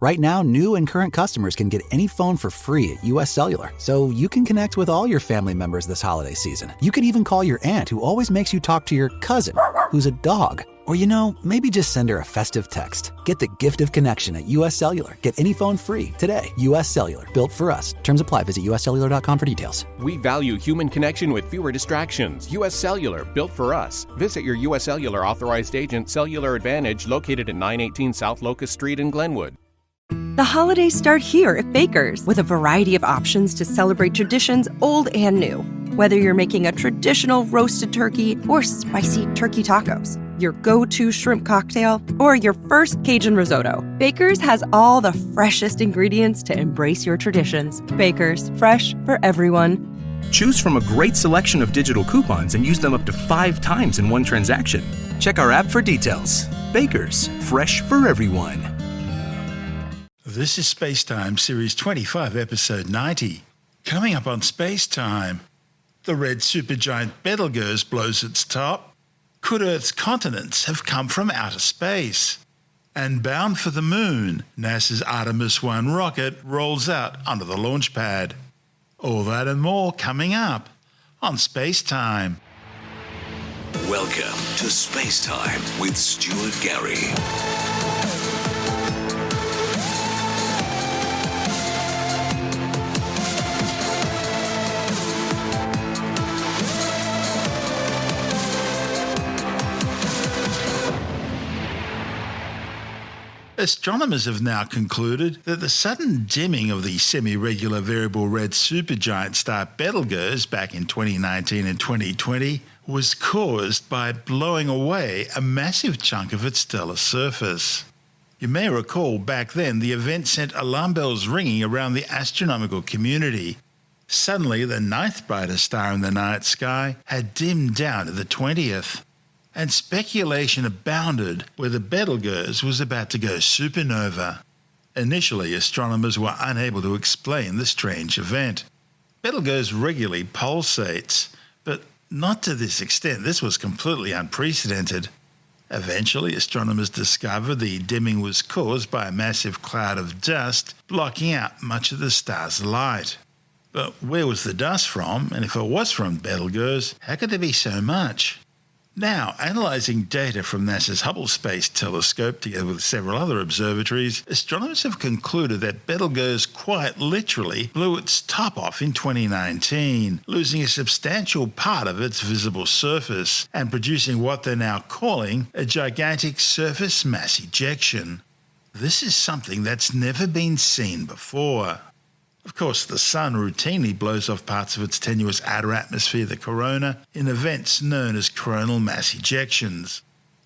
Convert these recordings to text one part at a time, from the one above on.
Right now, new and current customers can get any phone for free at US Cellular, so you can connect with all your family members this holiday season. You could even call your aunt who always makes you talk to your cousin, who's a dog. Or, maybe just send her a festive text. Get the gift of connection at US Cellular. Get any phone free today. US Cellular, built for us. Terms apply. Visit uscellular.com for details. We value human connection with fewer distractions. US Cellular, built for us. Visit your US Cellular authorized agent, Cellular Advantage, located at 918 South Locust Street in Glenwood. The holidays start here at Baker's with a variety of options to celebrate traditions old and new. Whether you're making a traditional roasted turkey or spicy turkey tacos, your go-to shrimp cocktail, or your first Cajun risotto, Baker's has all the freshest ingredients to embrace your traditions. Baker's, fresh for everyone. Choose from a great selection of digital coupons and use them up to 5 times in one transaction. Check our app for details. Baker's, fresh for everyone. This is SpaceTime, Series 25, Episode 90. Coming up on SpaceTime, the red supergiant Betelgeuse blows its top. Could Earth's continents have come from outer space? And bound for the moon, NASA's Artemis 1 rocket rolls out onto the launch pad. All that and more coming up on SpaceTime. Welcome to SpaceTime with Stuart Gary. Astronomers have now concluded that the sudden dimming of the semi-regular variable red supergiant star Betelgeuse back in 2019 and 2020 was caused by blowing away a massive chunk of its stellar surface. You may recall back then the event sent alarm bells ringing around the astronomical community. Suddenly, the 9th brightest star in the night sky had dimmed down to the 20th. And speculation abounded whether Betelgeuse was about to go supernova. Initially, astronomers were unable to explain the strange event. Betelgeuse regularly pulsates, but not to this extent. This was completely unprecedented. Eventually, astronomers discovered the dimming was caused by a massive cloud of dust blocking out much of the star's light. But where was the dust from? And if it was from Betelgeuse, how could there be so much? Now, analysing data from NASA's Hubble Space Telescope together with several other observatories, astronomers have concluded that Betelgeuse quite literally blew its top off in 2019, losing a substantial part of its visible surface and producing what they're now calling a gigantic surface mass ejection. This is something that's never been seen before. Of course, the Sun routinely blows off parts of its tenuous outer atmosphere, the corona, in events known as coronal mass ejections.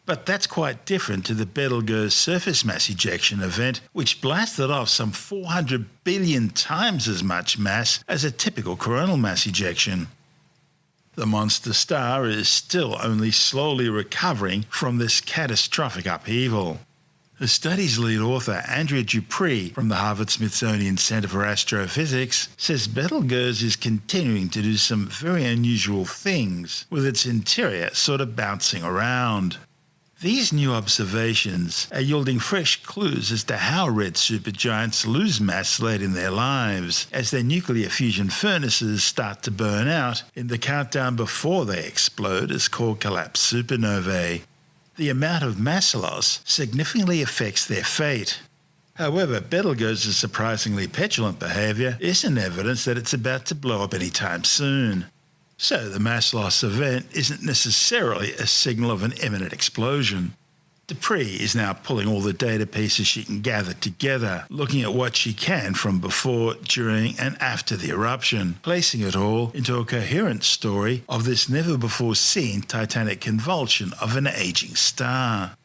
But that's quite different to the Betelgeuse surface mass ejection event, which blasted off some 400 billion times as much mass as a typical coronal mass ejection. The monster star is still only slowly recovering from this catastrophic upheaval. The study's lead author, Andrea Dupree from the Harvard-Smithsonian Center for Astrophysics, says Betelgeuse is continuing to do some very unusual things, with its interior sort of bouncing around. These new observations are yielding fresh clues as to how red supergiants lose mass late in their lives, as their nuclear fusion furnaces start to burn out in the countdown before they explode as core collapse supernovae. The amount of mass loss significantly affects their fate. However, Betelgeuse's surprisingly petulant behaviour isn't evidence that it's about to blow up anytime soon. So the mass loss event isn't necessarily a signal of an imminent explosion. Dupree is now pulling all the data pieces she can gather together, looking at what she can from before, during and after the eruption, placing it all into a coherent story of this never-before-seen titanic convulsion of an aging star.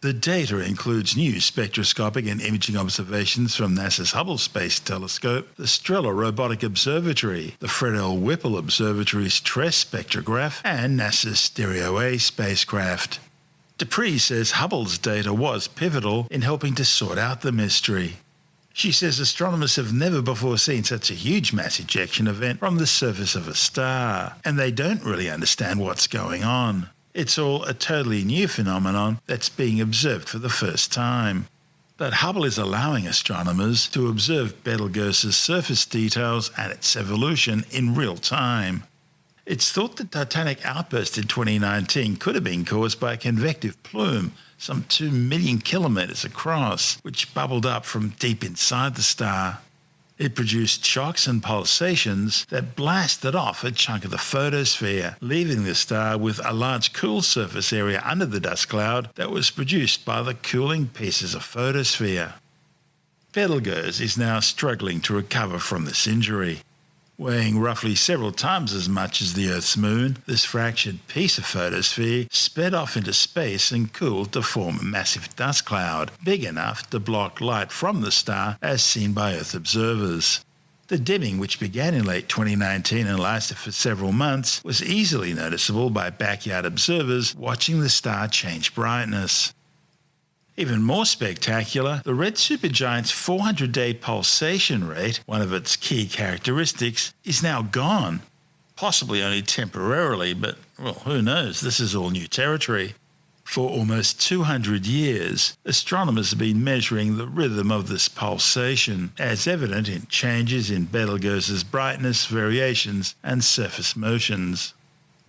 The data includes new spectroscopic and imaging observations from NASA's Hubble Space Telescope, the Strela Robotic Observatory, the Fred L. Whipple Observatory's TRESS spectrograph, and NASA's Stereo A spacecraft. Dupree says Hubble's data was pivotal in helping to sort out the mystery. She says astronomers have never before seen such a huge mass ejection event from the surface of a star, and they don't really understand what's going on. It's all a totally new phenomenon that's being observed for the first time. But Hubble is allowing astronomers to observe Betelgeuse's surface details and its evolution in real time. It's thought the titanic outburst in 2019 could have been caused by a convective plume some 2 million kilometres across, which bubbled up from deep inside the star. It produced shocks and pulsations that blasted off a chunk of the photosphere, leaving the star with a large cool surface area under the dust cloud that was produced by the cooling pieces of photosphere. Betelgeuse is now struggling to recover from this injury. Weighing roughly several times as much as the Earth's moon, this fractured piece of photosphere sped off into space and cooled to form a massive dust cloud, big enough to block light from the star as seen by Earth observers. The dimming, which began in late 2019 and lasted for several months, was easily noticeable by backyard observers watching the star change brightness. Even more spectacular, the red supergiant's 400-day pulsation rate, one of its key characteristics, is now gone. Possibly only temporarily, but, well, who knows? This is all new territory. For almost 200 years, astronomers have been measuring the rhythm of this pulsation, as evident in changes in Betelgeuse's brightness, variations, and surface motions.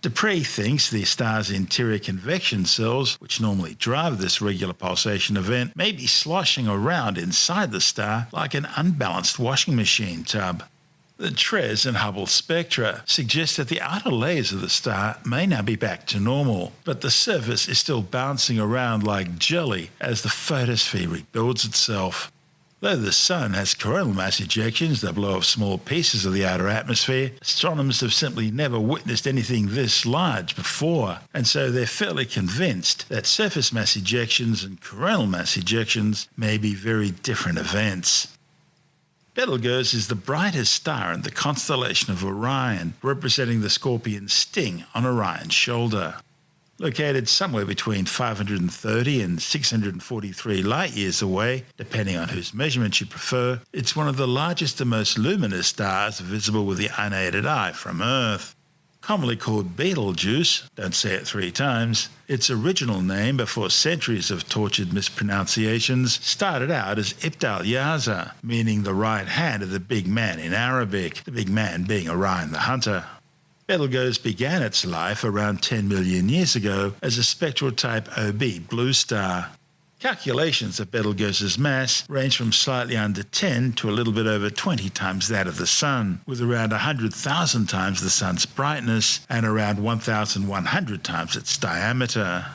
Dupree thinks the star's interior convection cells, which normally drive this regular pulsation event, may be sloshing around inside the star like an unbalanced washing machine tub. The TRES and Hubble spectra suggest that the outer layers of the star may now be back to normal, but the surface is still bouncing around like jelly as the photosphere rebuilds itself. Though the Sun has coronal mass ejections that blow off small pieces of the outer atmosphere, astronomers have simply never witnessed anything this large before, and so they're fairly convinced that surface mass ejections and coronal mass ejections may be very different events. Betelgeuse is the brightest star in the constellation of Orion, representing the Scorpion's sting on Orion's shoulder. Located somewhere between 530 and 643 light-years away, depending on whose measurements you prefer, it's one of the largest and most luminous stars visible with the unaided eye from Earth. Commonly called Betelgeuse, don't say it 3 times, its original name before centuries of tortured mispronunciations started out as Ibtal Yaza, meaning the right hand of the big man in Arabic, the big man being Orion the Hunter. Betelgeuse began its life around 10 million years ago as a spectral type Ob blue star. Calculations of Betelgeuse's mass range from slightly under 10 to a little bit over 20 times that of the Sun, with around 100,000 times the Sun's brightness and around 1,100 times its diameter.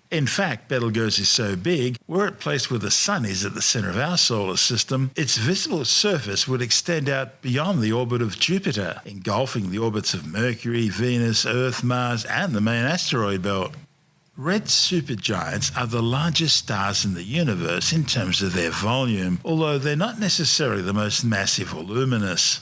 In fact, Betelgeuse is so big, were it placed where the Sun is at the center of our solar system, its visible surface would extend out beyond the orbit of Jupiter, engulfing the orbits of Mercury, Venus, Earth, Mars, and the main asteroid belt. Red supergiants are the largest stars in the universe in terms of their volume, although they're not necessarily the most massive or luminous.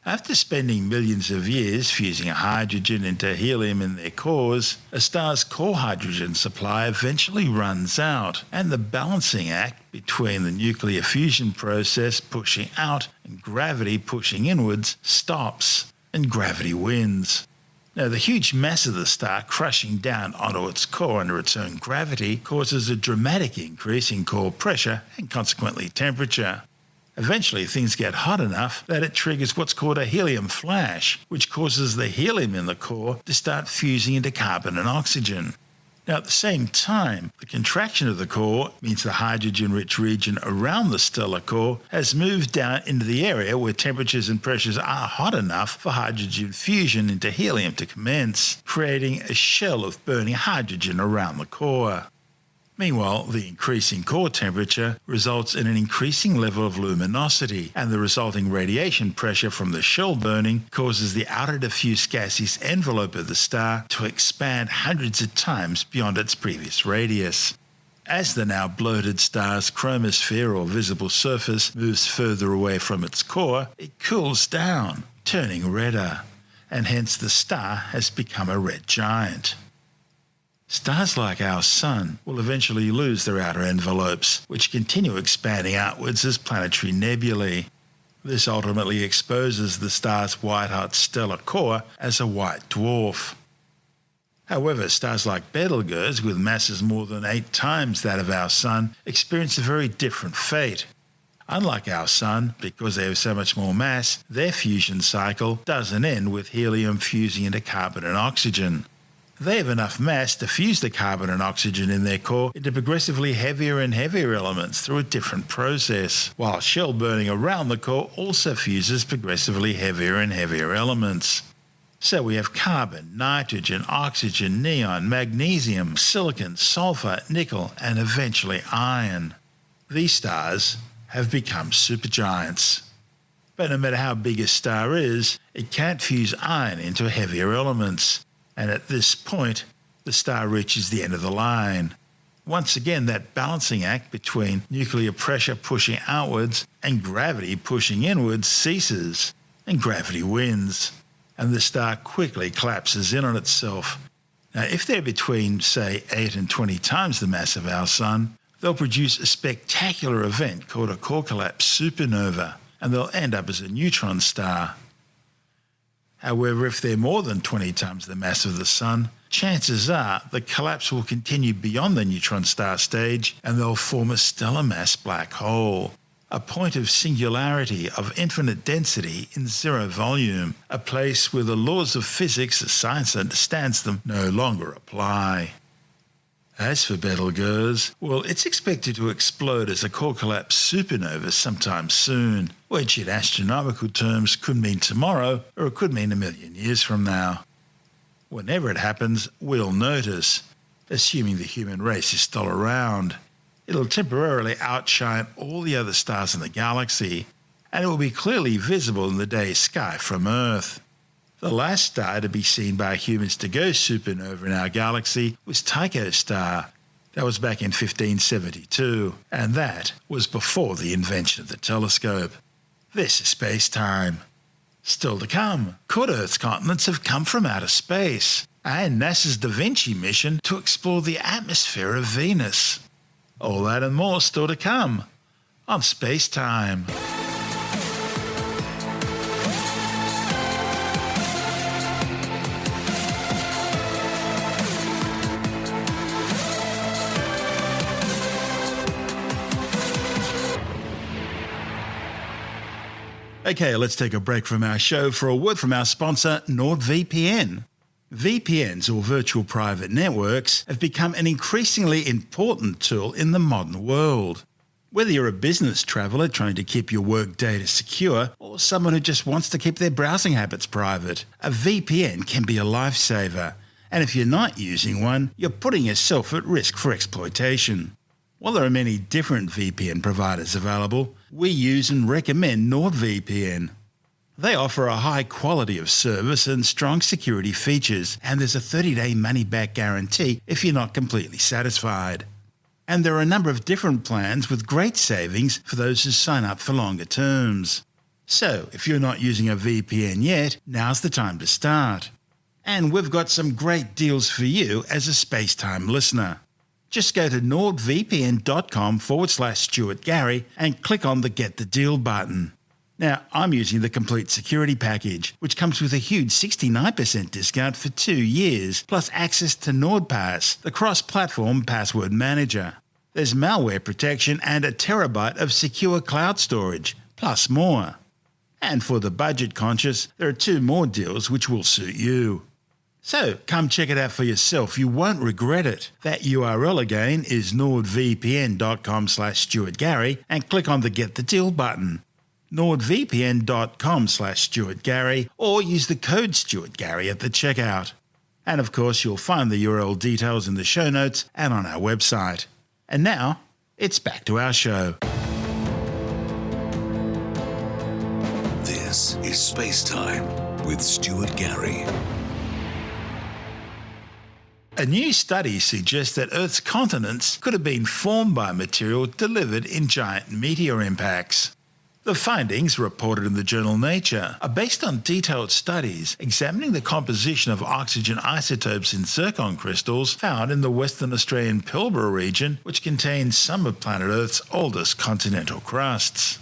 After spending millions of years fusing hydrogen into helium in their cores, a star's core hydrogen supply eventually runs out, and the balancing act between the nuclear fusion process pushing out and gravity pushing inwards stops, and gravity wins. Now, the huge mass of the star crushing down onto its core under its own gravity causes a dramatic increase in core pressure and consequently temperature. Eventually, things get hot enough that it triggers what's called a helium flash, which causes the helium in the core to start fusing into carbon and oxygen. Now, at the same time, the contraction of the core means the hydrogen-rich region around the stellar core has moved down into the area where temperatures and pressures are hot enough for hydrogen fusion into helium to commence, creating a shell of burning hydrogen around the core. Meanwhile, the increasing core temperature results in an increasing level of luminosity, and the resulting radiation pressure from the shell burning causes the outer diffuse gaseous envelope of the star to expand hundreds of times beyond its previous radius. As the now bloated star's chromosphere or visible surface moves further away from its core, it cools down, turning redder, and hence the star has become a red giant. Stars like our Sun will eventually lose their outer envelopes, which continue expanding outwards as planetary nebulae. This ultimately exposes the star's white-hot stellar core as a white dwarf. However, stars like Betelgeuse, with masses more than 8 times that of our Sun, experience a very different fate. Unlike our Sun, because they have so much more mass, their fusion cycle doesn't end with helium fusing into carbon and oxygen. They have enough mass to fuse the carbon and oxygen in their core into progressively heavier and heavier elements through a different process, while shell burning around the core also fuses progressively heavier and heavier elements. So we have carbon, nitrogen, oxygen, neon, magnesium, silicon, sulfur, nickel, and eventually iron. These stars have become supergiants. But no matter how big a star is, it can't fuse iron into heavier elements. And at this point, the star reaches the end of the line. Once again, that balancing act between nuclear pressure pushing outwards and gravity pushing inwards ceases, and gravity wins, and the star quickly collapses in on itself. Now, if they're between, say, 8 and 20 times the mass of our Sun, they'll produce a spectacular event called a core collapse supernova, and they'll end up as a neutron star. However, if they're more than 20 times the mass of the Sun, chances are the collapse will continue beyond the neutron star stage and they'll form a stellar mass black hole, a point of singularity of infinite density in zero volume, a place where the laws of physics as science understands them no longer apply. As for Betelgeuse, well, it's expected to explode as a core collapse supernova sometime soon, which in astronomical terms could mean tomorrow or it could mean 1,000,000 years from now. Whenever it happens, we'll notice, assuming the human race is still around. It'll temporarily outshine all the other stars in the galaxy, and it will be clearly visible in the day's sky from Earth. The last star to be seen by humans to go supernova in our galaxy was Tycho's star. That was back in 1572, and that was before the invention of the telescope. This is SpaceTime. Still to come, could Earth's continents have come from outer space? And NASA's DAVINCI mission to explore the atmosphere of Venus. All that and more still to come on SpaceTime. Okay, let's take a break from our show for a word from our sponsor, NordVPN. VPNs, or virtual private networks, have become an increasingly important tool in the modern world. Whether you're a business traveller trying to keep your work data secure, or someone who just wants to keep their browsing habits private, a VPN can be a lifesaver. And if you're not using one, you're putting yourself at risk for exploitation. While there are many different VPN providers available, we use and recommend NordVPN. They offer a high quality of service and strong security features, and there's a 30-day money-back guarantee if you're not completely satisfied. And there are a number of different plans with great savings for those who sign up for longer terms. So, if you're not using a VPN yet, now's the time to start. And we've got some great deals for you as a SpaceTime listener. Just go to nordvpn.com/Stuart Gary and click on the Get the Deal button. Now, I'm using the complete security package, which comes with a huge 69% discount for 2 years, plus access to NordPass, the cross-platform password manager. There's malware protection and a terabyte of secure cloud storage, plus more. And for the budget conscious, there are 2 more deals which will suit you. So come check it out for yourself. You won't regret it. That URL again is nordvpn.com/Stuart Gary and click on the Get the Deal button. nordvpn.com/Stuart Gary or use the code Stuart Gary at the checkout. And of course, you'll find the URL details in the show notes and on our website. And now, it's back to our show. This is SpaceTime with Stuart Gary. A new study suggests that Earth's continents could have been formed by material delivered in giant meteor impacts. The findings, reported in the journal Nature, are based on detailed studies examining the composition of oxygen isotopes in zircon crystals found in the Western Australian Pilbara region, which contains some of planet Earth's oldest continental crusts.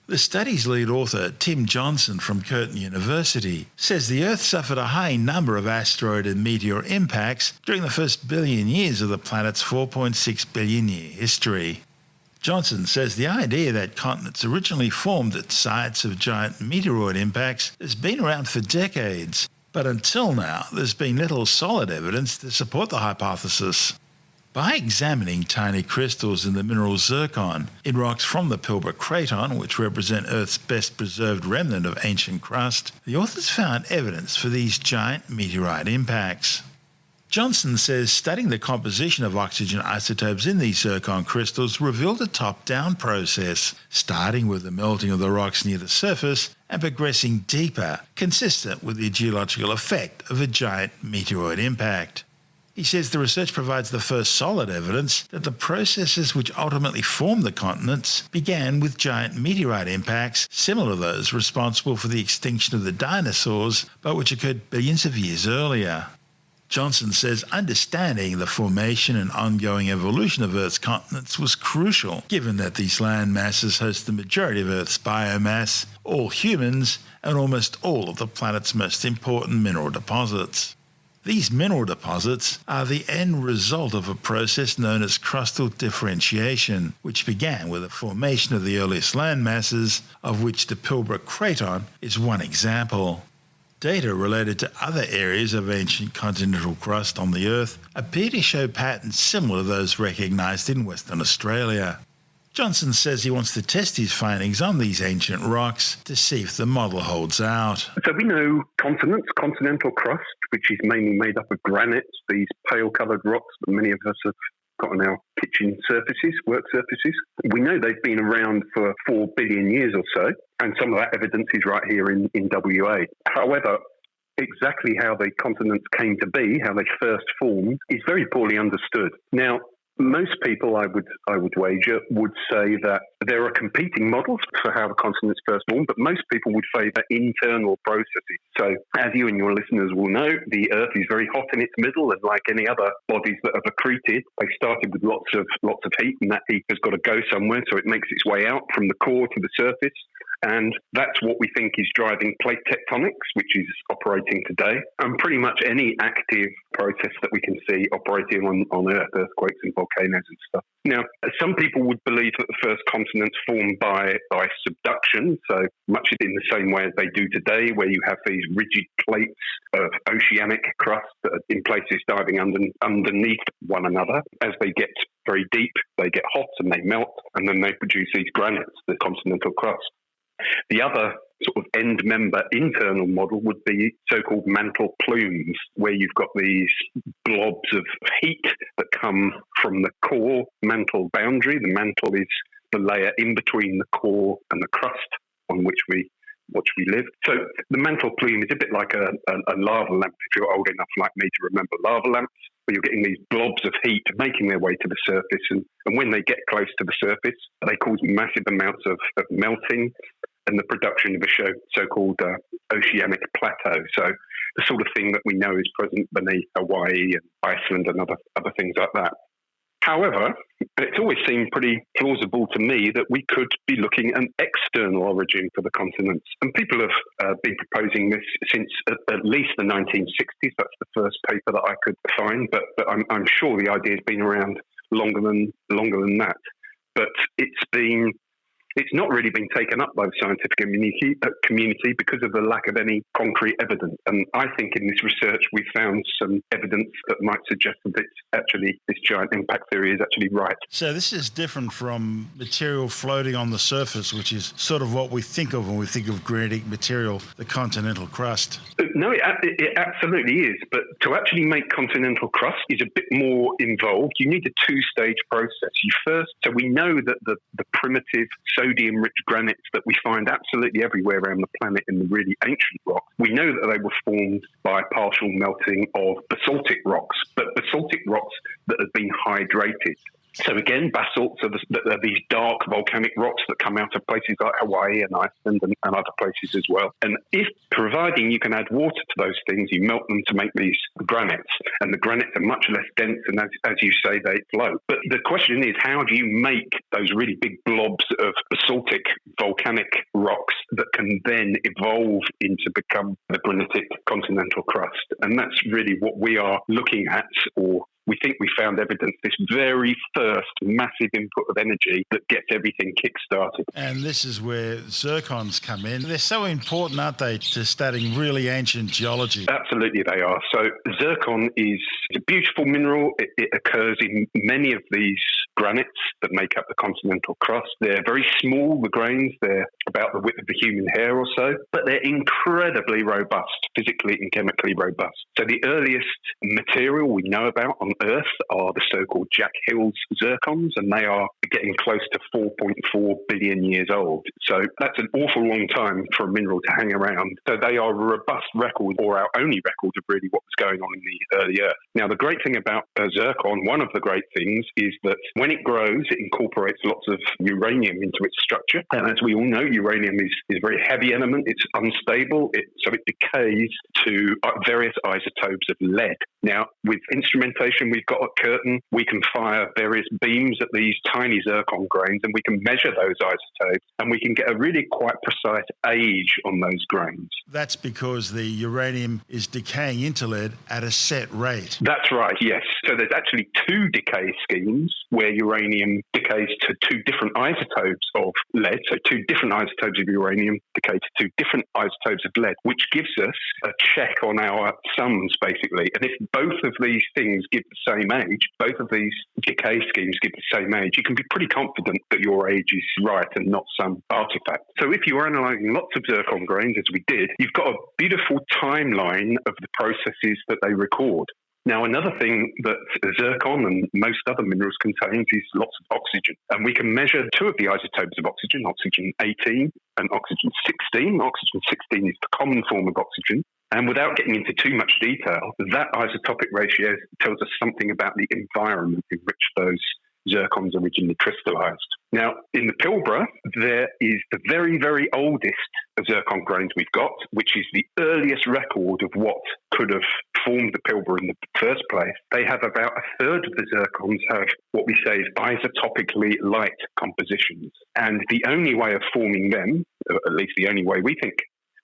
The study's lead author, Tim Johnson from Curtin University, says the Earth suffered a high number of asteroid and meteor impacts during the first billion years of the planet's 4.6 billion year history. Johnson says the idea that continents originally formed at sites of giant meteoroid impacts has been around for decades, but until now there's been little solid evidence to support the hypothesis. By examining tiny crystals in the mineral zircon in rocks from the Pilbara Craton, which represent Earth's best preserved remnant of ancient crust, the authors found evidence for these giant meteorite impacts. Johnson says studying the composition of oxygen isotopes in these zircon crystals revealed a top-down process, starting with the melting of the rocks near the surface and progressing deeper, consistent with the geological effect of a giant meteoroid impact. He says the research provides the first solid evidence that the processes which ultimately formed the continents began with giant meteorite impacts similar to those responsible for the extinction of the dinosaurs, but which occurred billions of years earlier. Johnson says understanding the formation and ongoing evolution of Earth's continents was crucial, given that these land masses host the majority of Earth's biomass, all humans, and almost all of the planet's most important mineral deposits. These mineral deposits are the end result of a process known as crustal differentiation, which began with the formation of the earliest land masses, of which the Pilbara Craton is one example. Data related to other areas of ancient continental crust on the Earth appear to show patterns similar to those recognised in Western Australia. Johnson says he wants to test his findings on these ancient rocks to see if the model holds out. So we know continents, continental crust, which is mainly made up of granites, these pale-coloured rocks that many of us have got on our kitchen surfaces, work surfaces. We know they've been around for 4 billion years or so, and some of that evidence is right here in WA. However, exactly how the continents came to be, how they first formed, is very poorly understood. Now, most people, I would wager, would say that there are competing models for how the continents first formed, but most people would favour internal processes. So, as you and your listeners will know, the Earth is very hot in its middle, and like any other bodies that have accreted, they started with lots of heat, and that heat has got to go somewhere, so it makes its way out from the core to the surface. And that's what we think is driving plate tectonics, which is operating today, and pretty much any active process that we can see operating on Earth, earthquakes and volcanoes and stuff. Now, some people would believe that the first continents formed by subduction, so much in the same way as they do today, where you have these rigid plates of oceanic crust that are in places diving underneath one another. As they get very deep, they get hot and they melt, and then they produce these granites, the continental crust. The other sort of end member internal model would be so-called mantle plumes, where you've got these blobs of heat that come from the core mantle boundary. The mantle is the layer in between the core and the crust on which we live. So the mantle plume is a bit like a lava lamp, if you're old enough like me to remember lava lamps, where you're getting these blobs of heat making their way to the surface. And when they get close to the surface, they cause massive amounts of melting and the production of a so-called oceanic plateau. So the sort of thing that we know is present beneath Hawaii and Iceland and other things like that. However, it's always seemed pretty plausible to me that we could be looking at an external origin for the continents. And people have been proposing this since at least the 1960s. That's the first paper that I could find, but I'm sure the idea has been around longer than that. But it's not really been taken up by the scientific community because of the lack of any concrete evidence. And I think in this research we found some evidence that might suggest that this giant impact theory is actually right. So this is different from material floating on the surface, which is sort of what we think of when we think of granitic material, the continental crust. No, it absolutely is. But to actually make continental crust is a bit more involved. You need a two-stage process. So we know that the primitive sodium-rich granites that we find absolutely everywhere around the planet in the really ancient rocks, we know that they were formed by partial melting of basaltic rocks, but basaltic rocks that have been hydrated. So again, basalts are these dark volcanic rocks that come out of places like Hawaii and Iceland and other places as well. And if, providing you can add water to those things, you melt them to make these granites. And the granites are much less dense, and as you say, they float. But the question is, how do you make those really big blobs of basaltic volcanic rocks that can then evolve into become the granitic continental crust? And that's really what we are looking at, or we think we found evidence, this very first massive input of energy that gets everything kick-started. And this is where zircons come in. They're so important, aren't they, to studying really ancient geology? Absolutely they are. So zircon is a beautiful mineral. It occurs in many of these granites that make up the continental crust. They're very small, the grains. They're about the width of a human hair or so, but they're incredibly robust, physically and chemically robust. So the earliest material we know about on Earth are the so-called Jack Hills zircons, and they are getting close to 4.4 billion years old. So that's an awful long time for a mineral to hang around. So they are a robust record, or our only record of really what was going on in the early Earth. Now, the great thing about zircon, one of the great things, is that when it grows, it incorporates lots of uranium into its structure. And as we all know, uranium is a very heavy element. It's unstable, so it decays to various isotopes of lead. Now, with instrumentation we've got at Curtin, we can fire various beams at these tiny zircon grains, and we can measure those isotopes, and we can get a really quite precise age on those grains. That's because the uranium is decaying into lead at a set rate. That's right, yes. So there's actually two decay schemes where uranium decays to two different isotopes of lead. So two different isotopes of uranium decay to two different isotopes of lead, which gives us a check on our sums, basically. And if both of these things give the same age, both of these decay schemes give the same age, you can be pretty confident that your age is right and not some artifact. So if you're analysing lots of zircon grains, as we did, you've got a beautiful timeline of the processes that they record. Now, another thing that zircon and most other minerals contains is lots of oxygen. And we can measure two of the isotopes of oxygen, oxygen 18 and oxygen 16. Oxygen 16 is the common form of oxygen. And without getting into too much detail, that isotopic ratio tells us something about the environment in which those zircons originally crystallized. Now, in the Pilbara, there is the very, very oldest zircon grains we've got, which is the earliest record of what could have formed the Pilbara in the first place. They have about a third of the zircons have what we say is isotopically light compositions. And the only way of forming them, or at least the only way we think,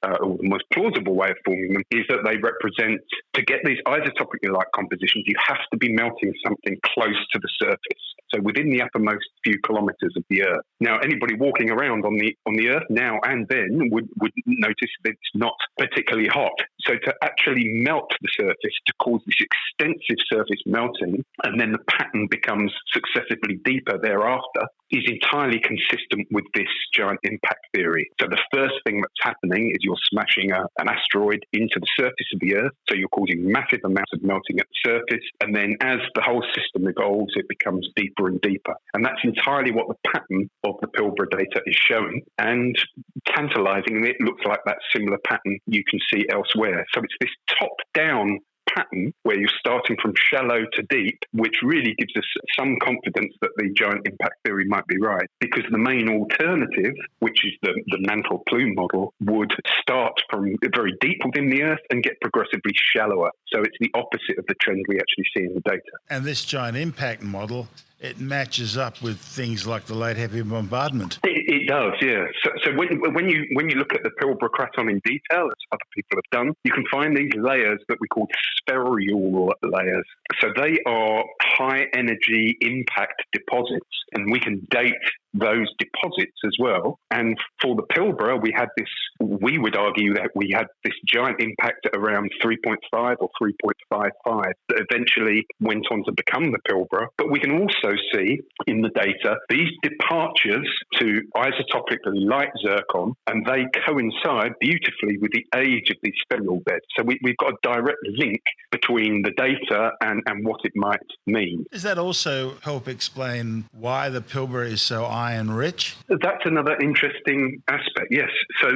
or the most plausible way of forming them, is that they represent, to get these isotopically light compositions, you have to be melting something close to the surface, so within the uppermost few kilometres of the Earth. Now, anybody walking around on the Earth now and then would notice that it's not particularly hot. So to actually melt the surface, to cause this extensive surface melting, and then the pattern becomes successively deeper thereafter, is entirely consistent with this giant impact theory. So the first thing that's happening is you're smashing an asteroid into the surface of the Earth, so you're causing massive amounts of melting at the surface, and then as the whole system evolves, it becomes deeper and deeper. And that's entirely what the pattern of the Pilbara data is showing, and tantalizingly, it looks like that similar pattern you can see elsewhere. So it's this top-down pattern where you're starting from shallow to deep, which really gives us some confidence that the giant impact theory might be right. Because the main alternative, which is the mantle plume model, would start from very deep within the Earth and get progressively shallower. So it's the opposite of the trend we actually see in the data. And this giant impact model, it matches up with things like the late heavy bombardment. It does, yeah. So when you look at the Pilbara craton in detail, as other people have done, you can find these layers that we call spheroidal layers. So they are high energy impact deposits, and we can date those deposits as well. And for the Pilbara, we would argue that we had this giant impact at around 3.5 or 3.55 that eventually went on to become the Pilbara. But we can also see in the data these departures to isotopically light zircon, and they coincide beautifully with the age of these spheroidal beds. So we've got a direct link between the data and what it might mean. Does that also help explain why the Pilbara is so iron rich? That's another interesting aspect, yes. So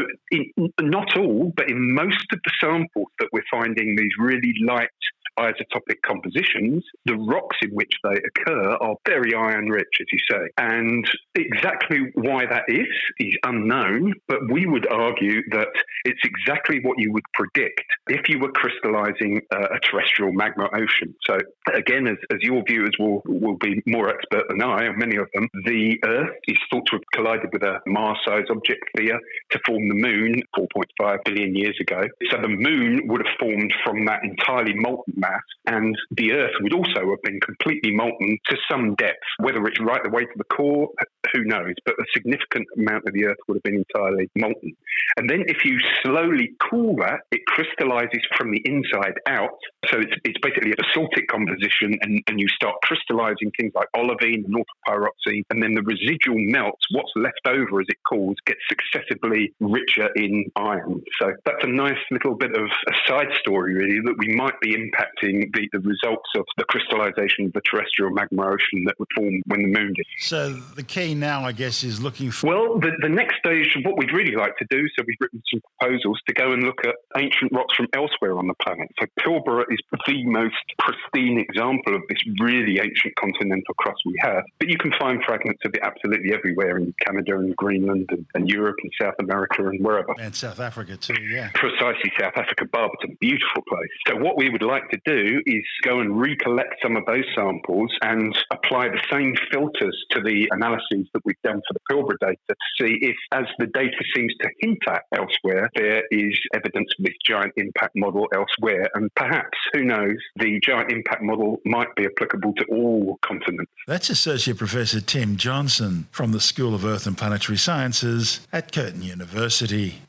not all, but in most of the samples that we're finding these really light isotopic compositions, the rocks in which they occur are very iron-rich, as you say. And exactly why that is unknown, but we would argue that it's exactly what you would predict if you were crystallizing a terrestrial magma ocean. So again, as your viewers will be more expert than I, and many of them, the Earth is thought to have collided with a Mars-sized object Theia to form the Moon 4.5 billion years ago. So the Moon would have formed from that entirely molten mass, and the Earth would also have been completely molten to some depth. Whether it's right the way to the core, who knows? But a significant amount of the Earth would have been entirely molten. And then if you slowly cool that, it crystallizes from the inside out. So it's basically a basaltic composition, and you start crystallizing things like olivine and orthopyroxene, and then the residual melts. What's left over, as it cools, gets successively richer in iron. So that's a nice little bit of a side story, really, that we might be impacting the results of the crystallization of the terrestrial magma ocean that would form when the Moon did. So the key now, I guess, is looking for... Well, the next stage of what we'd really like to do, so we've written some proposals to go and look at ancient rocks from elsewhere on the planet. So Pilbara is the most pristine example of this really ancient continental crust we have. But you can find fragments of it absolutely everywhere in Canada and Greenland and Europe and South America and wherever. And South Africa too, yeah. Precisely, South Africa. Barber's a beautiful place. So what we would like to do is go and recollect some of those samples and apply the same filters to the analyses that we've done for the Pilbara data to see if, as the data seems to hint at elsewhere, there is evidence of this giant impact model elsewhere. And perhaps, who knows, the giant impact model might be applicable to all continents. That's Associate Professor Tim Johnson from the School of Earth and Planetary Sciences at Curtin University.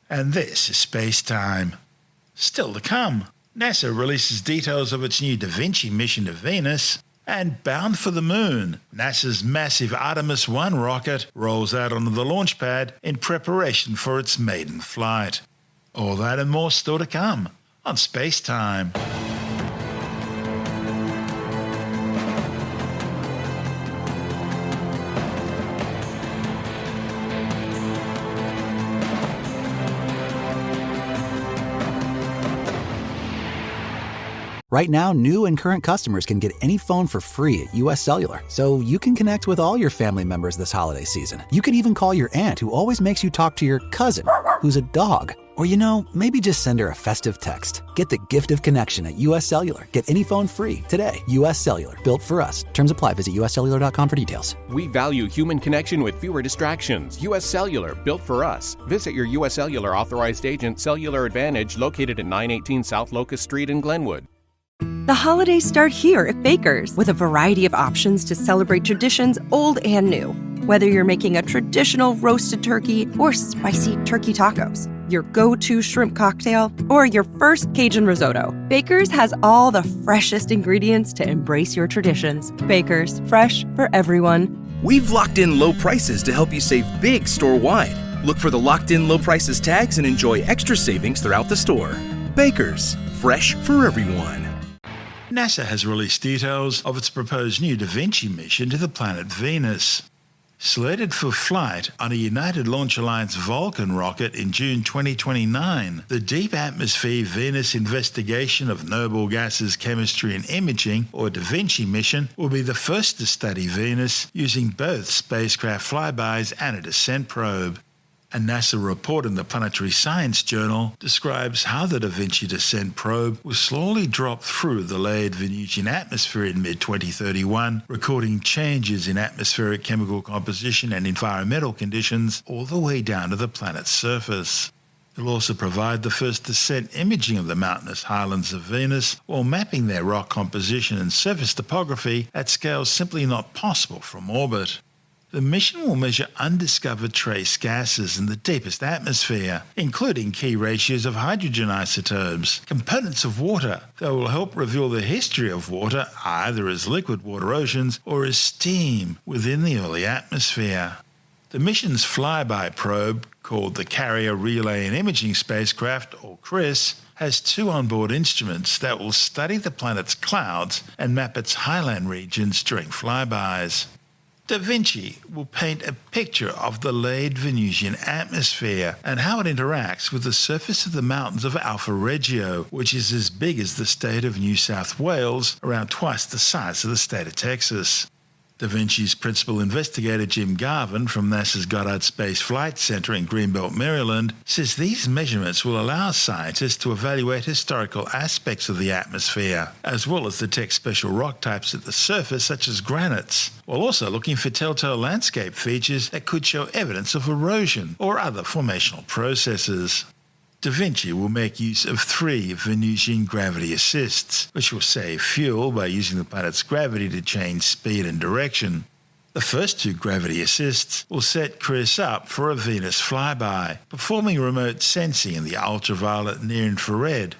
And this is SpaceTime. Still to come, NASA releases details of its new DAVINCI mission to Venus, and bound for the Moon, NASA's massive Artemis 1 rocket rolls out onto the launch pad in preparation for its maiden flight. All that and more still to come on SpaceTime. Right now, new and current customers can get any phone for free at US Cellular, so you can connect with all your family members this holiday season. You can even call your aunt who always makes you talk to your cousin, who's a dog. Or, maybe just send her a festive text. Get the gift of connection at US Cellular. Get any phone free today. US Cellular, built for us. Terms apply. Visit uscellular.com for details. We value human connection with fewer distractions. US Cellular, built for us. Visit your US Cellular authorized agent, Cellular Advantage, located at 918 South Locust Street in Glenwood. The holidays start here at Baker's with a variety of options to celebrate traditions old and new. Whether you're making a traditional roasted turkey or spicy turkey tacos, your go-to shrimp cocktail, or your first Cajun risotto, Baker's has all the freshest ingredients to embrace your traditions. Baker's, fresh for everyone. We've locked in low prices to help you save big store-wide. Look for the locked in low prices tags and enjoy extra savings throughout the store. Baker's, fresh for everyone. NASA has released details of its proposed new DAVINCI mission to the planet Venus. Slated for flight on a United Launch Alliance Vulcan rocket in June 2029, the Deep Atmosphere Venus Investigation of Noble Gases Chemistry and Imaging, or DAVINCI mission, will be the first to study Venus using both spacecraft flybys and a descent probe. A NASA report in the Planetary Science Journal describes how the DAVINCI descent probe will slowly drop through the layered Venusian atmosphere in mid-2031, recording changes in atmospheric chemical composition and environmental conditions all the way down to the planet's surface. It will also provide the first descent imaging of the mountainous highlands of Venus while mapping their rock composition and surface topography at scales simply not possible from orbit. The mission will measure undiscovered trace gases in the deepest atmosphere, including key ratios of hydrogen isotopes, components of water that will help reveal the history of water either as liquid water oceans or as steam within the early atmosphere. The mission's flyby probe, called the Carrier Relay and Imaging Spacecraft, or CRIS, has two onboard instruments that will study the planet's clouds and map its highland regions during flybys. DAVINCI will paint a picture of the laid Venusian atmosphere and how it interacts with the surface of the mountains of Alpha Reggio, which is as big as the state of New South Wales, around twice the size of the state of Texas. DAVINCI's principal investigator Jim Garvin from NASA's Goddard Space Flight Center in Greenbelt, Maryland, says these measurements will allow scientists to evaluate historical aspects of the atmosphere, as well as detect special rock types at the surface such as granites, while also looking for telltale landscape features that could show evidence of erosion or other formational processes. DAVINCI will make use of 3 Venusian gravity assists, which will save fuel by using the planet's gravity to change speed and direction. The first 2 gravity assists will set Chris up for a Venus flyby, performing remote sensing in the ultraviolet near-infrared.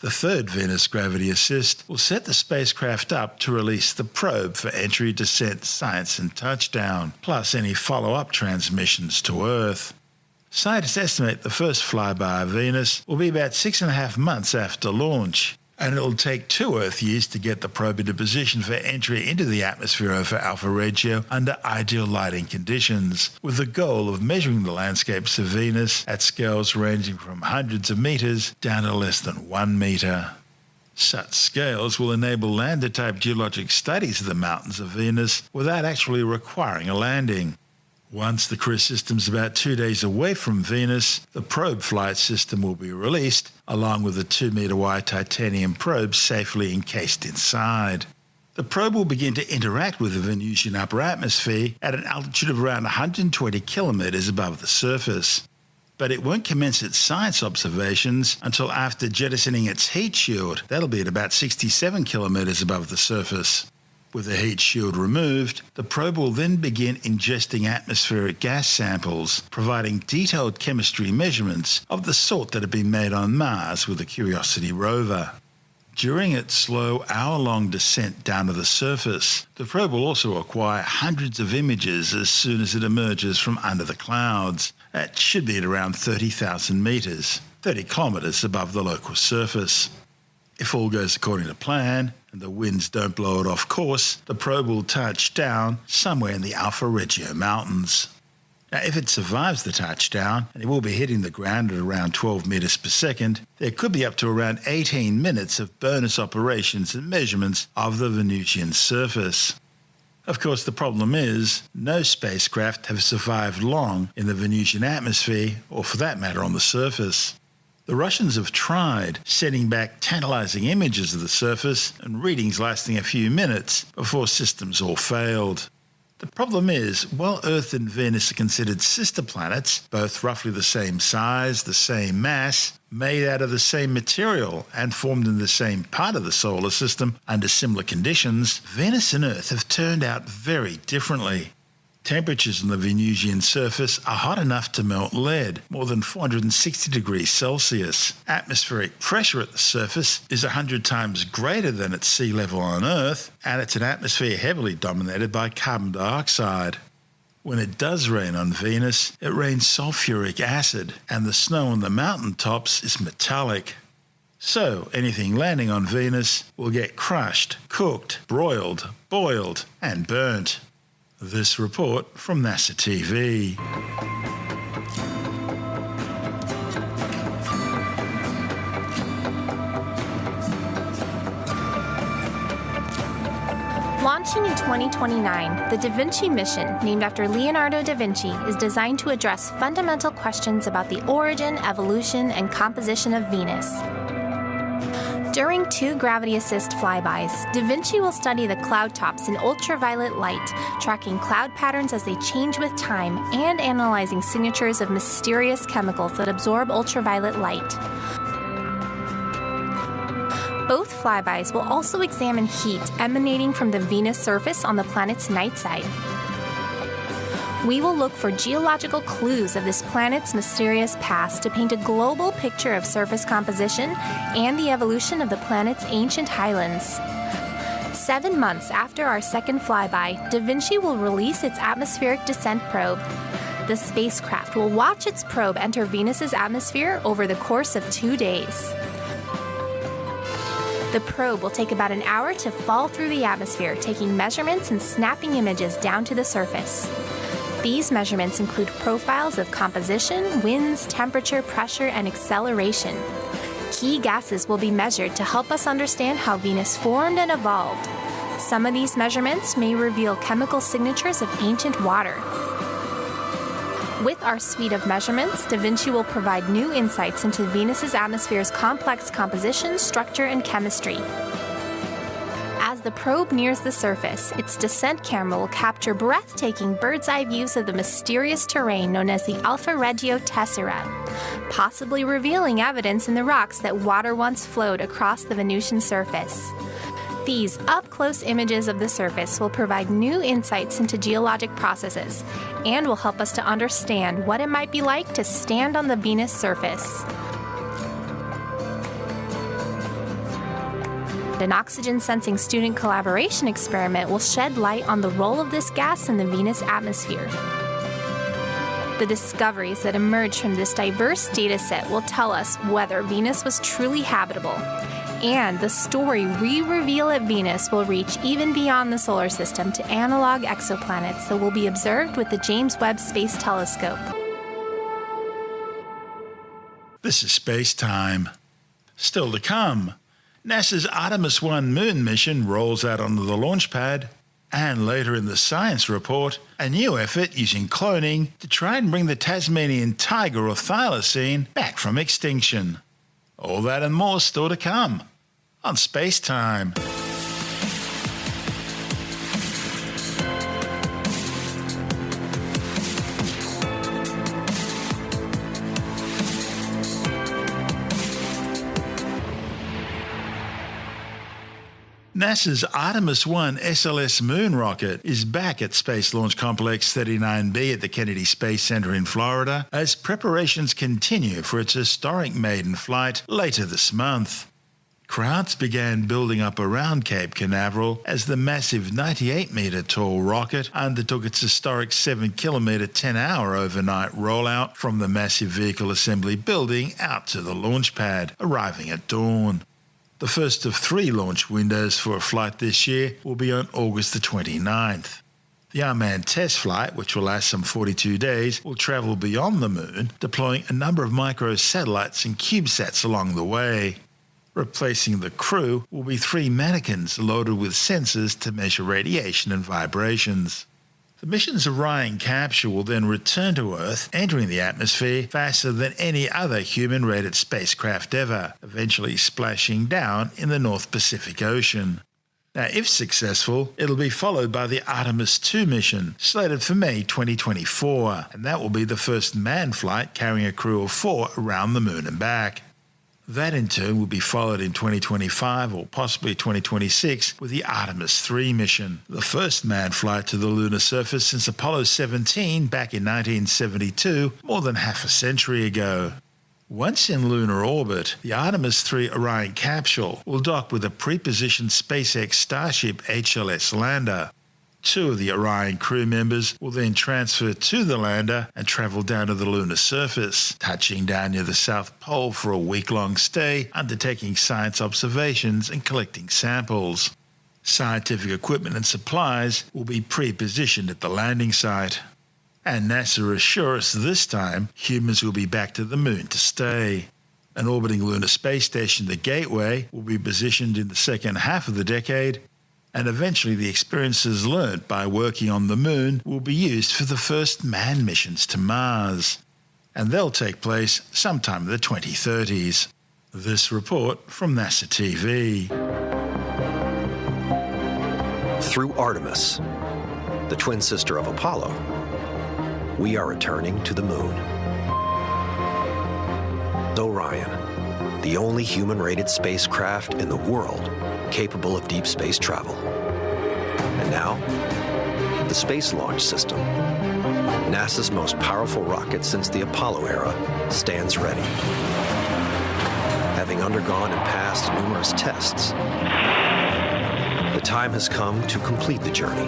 The third Venus gravity assist will set the spacecraft up to release the probe for entry, descent, science, and touchdown, plus any follow-up transmissions to Earth. Scientists estimate the first flyby of Venus will be about 6.5 months after launch, and it'll take 2 Earth years to get the probe into position for entry into the atmosphere over Alpha Reggio under ideal lighting conditions, with the goal of measuring the landscapes of Venus at scales ranging from hundreds of meters down to less than 1 meter. Such scales will enable lander-type geologic studies of the mountains of Venus without actually requiring a landing. Once the Chris system is about 2 days away from Venus, the probe flight system will be released, along with a 2-meter-wide titanium probe safely encased inside. The probe will begin to interact with the Venusian upper atmosphere at an altitude of around 120 kilometers above the surface. But it won't commence its science observations until after jettisoning its heat shield. That'll be at about 67 kilometers above the surface. With the heat shield removed, the probe will then begin ingesting atmospheric gas samples, providing detailed chemistry measurements of the sort that have been made on Mars with the Curiosity rover. During its slow hour-long descent down to the surface, the probe will also acquire hundreds of images as soon as it emerges from under the clouds. That should be at around 30,000 meters, 30 kilometers above the local surface. If all goes according to plan, and the winds don't blow it off course, the probe will touch down somewhere in the Alpha Reggio Mountains. Now, if it survives the touchdown, and it will be hitting the ground at around 12 meters per second, there could be up to around 18 minutes of bonus operations and measurements of the Venusian surface. Of course, the problem is, no spacecraft have survived long in the Venusian atmosphere, or for that matter on the surface. The Russians have tried, sending back tantalizing images of the surface and readings lasting a few minutes before systems all failed. The problem is, while Earth and Venus are considered sister planets, both roughly the same size, the same mass, made out of the same material, and formed in the same part of the solar system under similar conditions, Venus and Earth have turned out very differently. Temperatures on the Venusian surface are hot enough to melt lead, more than 460 degrees Celsius. Atmospheric pressure at the surface is 100 times greater than at sea level on Earth, and it's an atmosphere heavily dominated by carbon dioxide. When it does rain on Venus, it rains sulfuric acid, and the snow on the mountain tops is metallic. So anything landing on Venus will get crushed, cooked, broiled, boiled, and burnt. This report from NASA TV. Launching in 2029, the DAVINCI mission, named after Leonardo da Vinci, is designed to address fundamental questions about the origin, evolution, and composition of Venus. During 2 gravity-assist flybys, DAVINCI will study the cloud tops in ultraviolet light, tracking cloud patterns as they change with time and analyzing signatures of mysterious chemicals that absorb ultraviolet light. Both flybys will also examine heat emanating from the Venus surface on the planet's night side. We will look for geological clues of this planet's mysterious past to paint a global picture of surface composition and the evolution of the planet's ancient highlands. 7 months after our second flyby, DAVINCI will release its atmospheric descent probe. The spacecraft will watch its probe enter Venus's atmosphere over the course of 2 days. The probe will take about an hour to fall through the atmosphere, taking measurements and snapping images down to the surface. These measurements include profiles of composition, winds, temperature, pressure, and acceleration. Key gases will be measured to help us understand how Venus formed and evolved. Some of these measurements may reveal chemical signatures of ancient water. With our suite of measurements, DAVINCI will provide new insights into Venus's atmosphere's complex composition, structure, and chemistry. As the probe nears the surface, its descent camera will capture breathtaking bird's-eye views of the mysterious terrain known as the Alpha Regio Tessera, possibly revealing evidence in the rocks that water once flowed across the Venusian surface. These up-close images of the surface will provide new insights into geologic processes and will help us to understand what it might be like to stand on the Venus surface. An oxygen-sensing student collaboration experiment will shed light on the role of this gas in the Venus atmosphere. The discoveries that emerge from this diverse data set will tell us whether Venus was truly habitable. And the story we reveal at Venus will reach even beyond the solar system to analog exoplanets that will be observed with the James Webb Space Telescope. This is SpaceTime. Still to come, NASA's Artemis 1 moon mission rolls out onto the launch pad, and later in the science report, a new effort using cloning to try and bring the Tasmanian tiger or thylacine back from extinction. All that and more still to come on SpaceTime. NASA's Artemis 1 SLS Moon rocket is back at Space Launch Complex 39B at the Kennedy Space Center in Florida as preparations continue for its historic maiden flight later this month. Crowds began building up around Cape Canaveral as the massive 98-metre tall rocket undertook its historic 7-kilometre 10-hour overnight rollout from the massive vehicle assembly building out to the launch pad, arriving at dawn. The first of 3 launch windows for a flight this year will be on August the 29th. The unmanned test flight, which will last some 42 days, will travel beyond the moon, deploying a number of microsatellites and CubeSats along the way. Replacing the crew will be 3 mannequins loaded with sensors to measure radiation and vibrations. The mission's Orion capsule will then return to Earth, entering the atmosphere faster than any other human-rated spacecraft ever, eventually splashing down in the North Pacific Ocean. Now, if successful, it'll be followed by the Artemis 2 mission, slated for May 2024, and that will be the first manned flight carrying a crew of 4 around the moon and back. That in turn will be followed in 2025 or possibly 2026 with the Artemis 3 mission, the first manned flight to the lunar surface since Apollo 17 back in 1972, more than half a century ago. Once in lunar orbit, the Artemis 3 Orion capsule will dock with a pre-positioned SpaceX Starship HLS lander. 2 of the Orion crew members will then transfer to the lander and travel down to the lunar surface, touching down near the South Pole for a week-long stay, undertaking science observations and collecting samples. Scientific equipment and supplies will be pre-positioned at the landing site. And NASA assures us this time humans will be back to the moon to stay. An orbiting lunar space station, the Gateway, will be positioned in the second half of the decade, and eventually the experiences learnt by working on the moon will be used for the first manned missions to Mars. And they'll take place sometime in the 2030s. This report from NASA TV. Through Artemis, the twin sister of Apollo, we are returning to the moon. Orion, the only human-rated spacecraft in the world capable of deep space travel. And now, the Space Launch System, NASA's most powerful rocket since the Apollo era, stands ready. Having undergone and passed numerous tests, the time has come to complete the journey.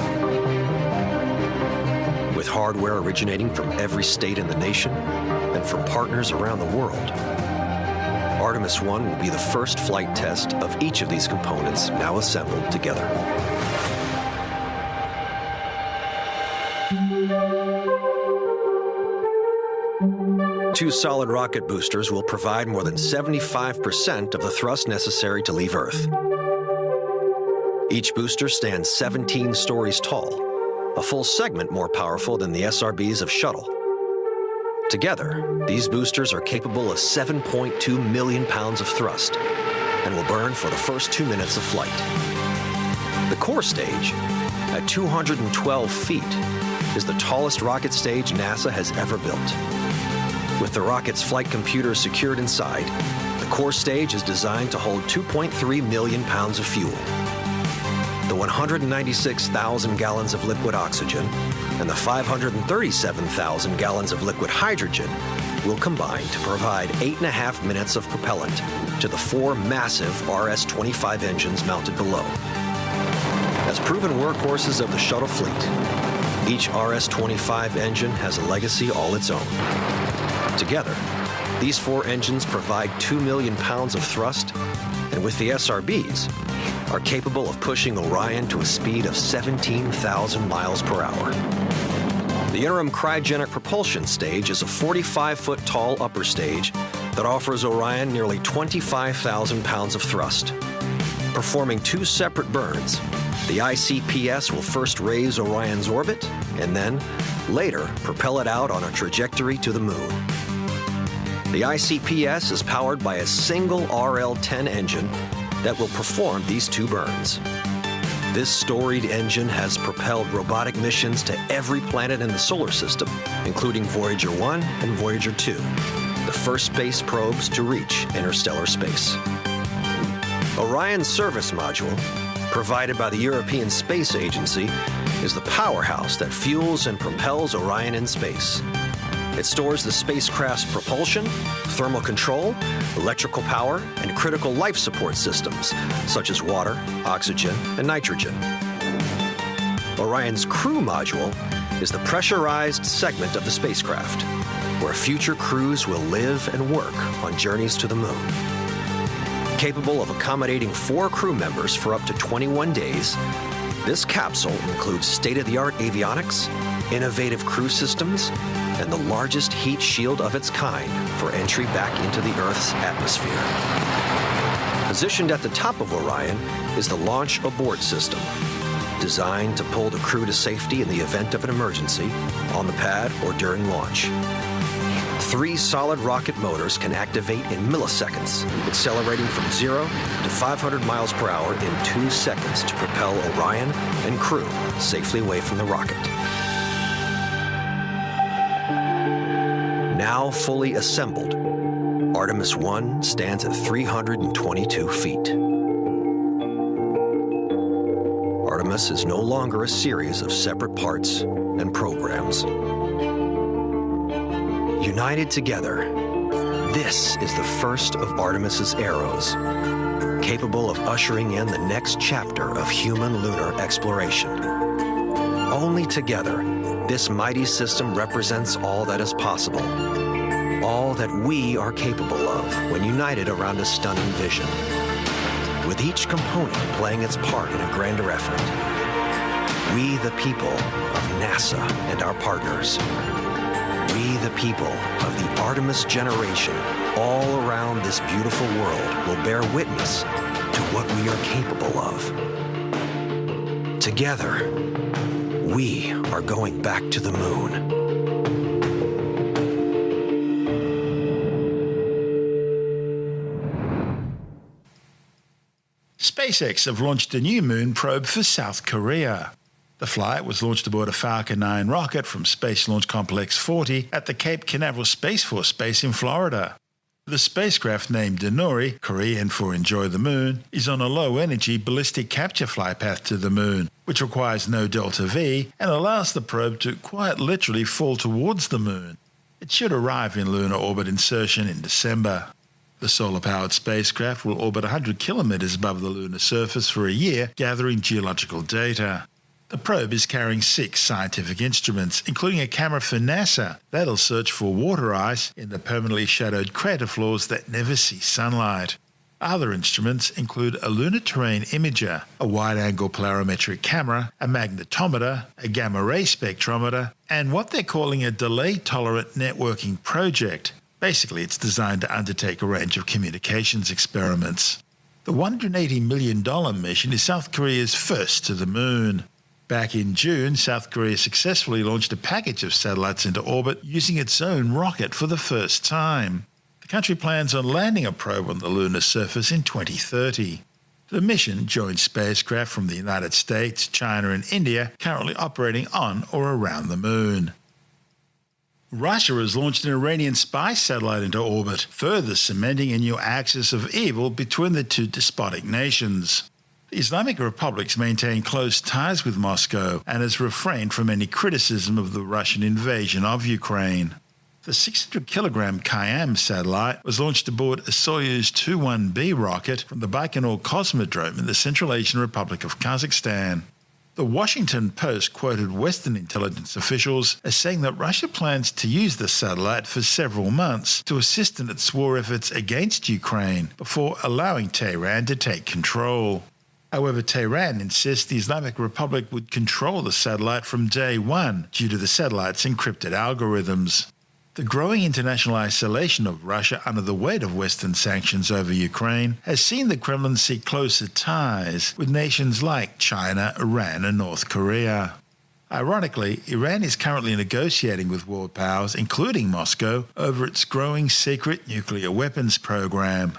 With hardware originating from every state in the nation and from partners around the world, Artemis 1 will be the first flight test of each of these components now assembled together. Two solid rocket boosters will provide more than 75% of the thrust necessary to leave Earth. Each booster stands 17 stories tall, a full segment more powerful than the SRBs of Shuttle. Together, these boosters are capable of 7.2 million pounds of thrust and will burn for the first 2 minutes of flight. The core stage, at 212 feet, is the tallest rocket stage NASA has ever built. With the rocket's flight computer secured inside, the core stage is designed to hold 2.3 million pounds of fuel. The 196,000 gallons of liquid oxygen and the 537,000 gallons of liquid hydrogen will combine to provide 8.5 minutes of propellant to the 4 massive RS-25 engines mounted below. As proven workhorses of the shuttle fleet, each RS-25 engine has a legacy all its own. Together, these 4 engines provide 2 million pounds of thrust, and with the SRBs, are capable of pushing Orion to a speed of 17,000 miles per hour. The interim cryogenic propulsion stage is a 45-foot tall upper stage that offers Orion nearly 25,000 pounds of thrust. Performing 2 separate burns, the ICPS will first raise Orion's orbit and then, later, propel it out on a trajectory to the Moon. The ICPS is powered by a single RL-10 engine that will perform these 2 burns. This storied engine has propelled robotic missions to every planet in the solar system, including Voyager 1 and Voyager 2, the first space probes to reach interstellar space. Orion's service module, provided by the European Space Agency, is the powerhouse that fuels and propels Orion in space. It stores the spacecraft's propulsion, thermal control, electrical power, and critical life support systems, such as water, oxygen, and nitrogen. Orion's crew module is the pressurized segment of the spacecraft, where future crews will live and work on journeys to the Moon. Capable of accommodating 4 crew members for up to 21 days, this capsule includes state-of-the-art avionics, innovative crew systems, and the largest heat shield of its kind for entry back into the Earth's atmosphere. Positioned at the top of Orion is the Launch Abort System, designed to pull the crew to safety in the event of an emergency, on the pad or during launch. 3 solid rocket motors can activate in milliseconds, accelerating from 0 to 500 miles per hour in 2 seconds to propel Orion and crew safely away from the rocket. Now fully assembled, Artemis 1 stands at 322 feet. Artemis is no longer a series of separate parts and programs. United together, this is the first of Artemis's arrows, capable of ushering in the next chapter of human lunar exploration. Only together, this mighty system represents all that is possible, all that we are capable of when united around a stunning vision, with each component playing its part in a grander effort. We, the people of NASA and our partners, we, the people of the Artemis generation, all around this beautiful world, will bear witness to what we are capable of. Together, we are going back to the Moon. SpaceX have launched a new moon probe for South Korea. The flight was launched aboard a Falcon 9 rocket from Space Launch Complex 40 at the Cape Canaveral Space Force Base in Florida. The spacecraft, named Denori, Korean for Enjoy the Moon, is on a low-energy ballistic capture flypath to the Moon, which requires no delta-V and allows the probe to quite literally fall towards the Moon. It should arrive in lunar orbit insertion in December. The solar-powered spacecraft will orbit 100 kilometers above the lunar surface for a year, gathering geological data. The probe is carrying 6 scientific instruments, including a camera for NASA that'll search for water ice in the permanently shadowed crater floors that never see sunlight. Other instruments include a lunar terrain imager, a wide-angle polarimetric camera, a magnetometer, a gamma-ray spectrometer, and what they're calling a delay-tolerant networking project. Basically, it's designed to undertake a range of communications experiments. The $180 million mission is South Korea's first to the moon. Back in June, South Korea successfully launched a package of satellites into orbit using its own rocket for the first time. The country plans on landing a probe on the lunar surface in 2030. The mission joins spacecraft from the United States, China and India currently operating on or around the moon. Russia has launched an Iranian spy satellite into orbit, further cementing a new axis of evil between the two despotic nations. The Islamic Republic's maintained close ties with Moscow and has refrained from any criticism of the Russian invasion of Ukraine. The 600-kilogram Kayam satellite was launched aboard a Soyuz 21B rocket from the Baikonur Cosmodrome in the Central Asian Republic of Kazakhstan. The Washington Post quoted Western intelligence officials as saying that Russia plans to use the satellite for several months to assist in its war efforts against Ukraine before allowing Tehran to take control. However, Tehran insists the Islamic Republic would control the satellite from day one due to the satellite's encrypted algorithms. The growing international isolation of Russia under the weight of Western sanctions over Ukraine has seen the Kremlin seek closer ties with nations like China, Iran and North Korea. Ironically, Iran is currently negotiating with world powers, including Moscow, over its growing secret nuclear weapons program.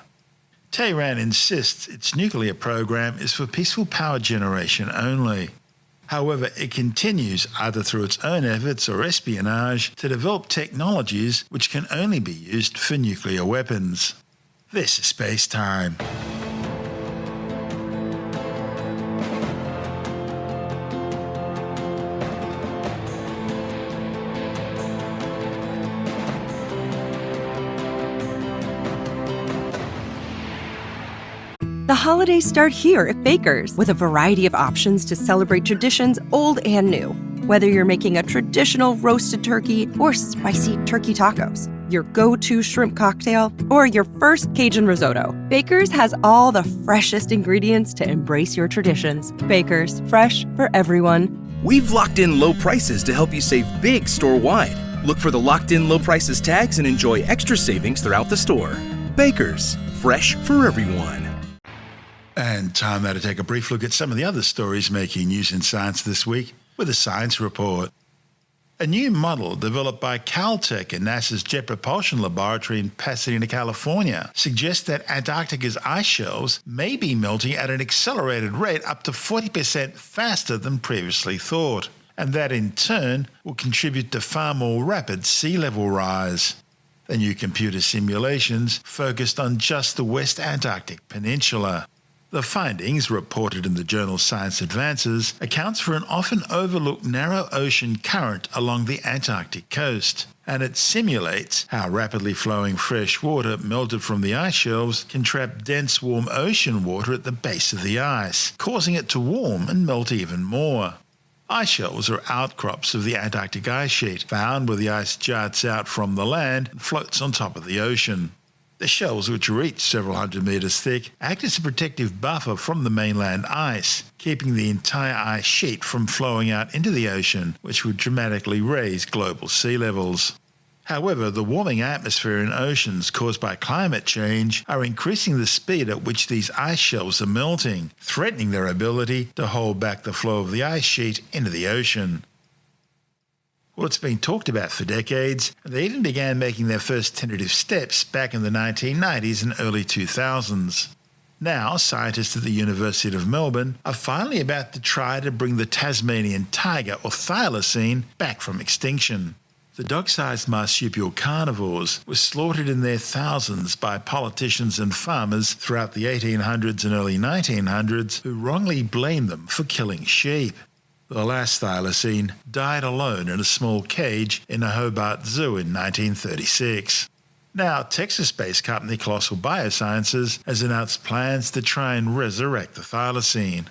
Tehran insists its nuclear program is for peaceful power generation only. However, it continues, either through its own efforts or espionage, to develop technologies which can only be used for nuclear weapons. This is SpaceTime. The holidays start here at Baker's with a variety of options to celebrate traditions old and new. Whether you're making a traditional roasted turkey or spicy turkey tacos, your go-to shrimp cocktail, or your first Cajun risotto, Baker's has all the freshest ingredients to embrace your traditions. Baker's, fresh for everyone. We've locked in low prices to help you save big store-wide. Look for the locked-in low prices tags and enjoy extra savings throughout the store. Baker's, fresh for everyone. And time now to take a brief look at some of the other stories making news in science this week with a science report. A new model developed by Caltech and NASA's Jet Propulsion Laboratory in Pasadena, California, suggests that Antarctica's ice shelves may be melting at an accelerated rate up to 40% faster than previously thought, and that in turn will contribute to far more rapid sea level rise. The new computer simulations focused on just the West Antarctic Peninsula. The findings, reported in the journal Science Advances, accounts for an often overlooked narrow ocean current along the Antarctic coast, and it simulates how rapidly flowing fresh water melted from the ice shelves can trap dense warm ocean water at the base of the ice, causing it to warm and melt even more. Ice shelves are outcrops of the Antarctic ice sheet, found where the ice juts out from the land and floats on top of the ocean. The shells, which reach several hundred meters thick, act as a protective buffer from the mainland ice, keeping the entire ice sheet from flowing out into the ocean, which would dramatically raise global sea levels. However, the warming atmosphere in oceans caused by climate change are increasing the speed at which these ice shelves are melting, threatening their ability to hold back the flow of the ice sheet into the ocean. Well, it's been talked about for decades, and they even began making their first tentative steps back in the 1990s and early 2000s. Now, scientists at the University of Melbourne are finally about to try to bring the Tasmanian tiger, or thylacine, back from extinction. The dog-sized marsupial carnivores were slaughtered in their thousands by politicians and farmers throughout the 1800s and early 1900s who wrongly blamed them for killing sheep. The last thylacine died alone in a small cage in a Hobart Zoo in 1936. Now, Texas-based company Colossal Biosciences has announced plans to try and resurrect the thylacine.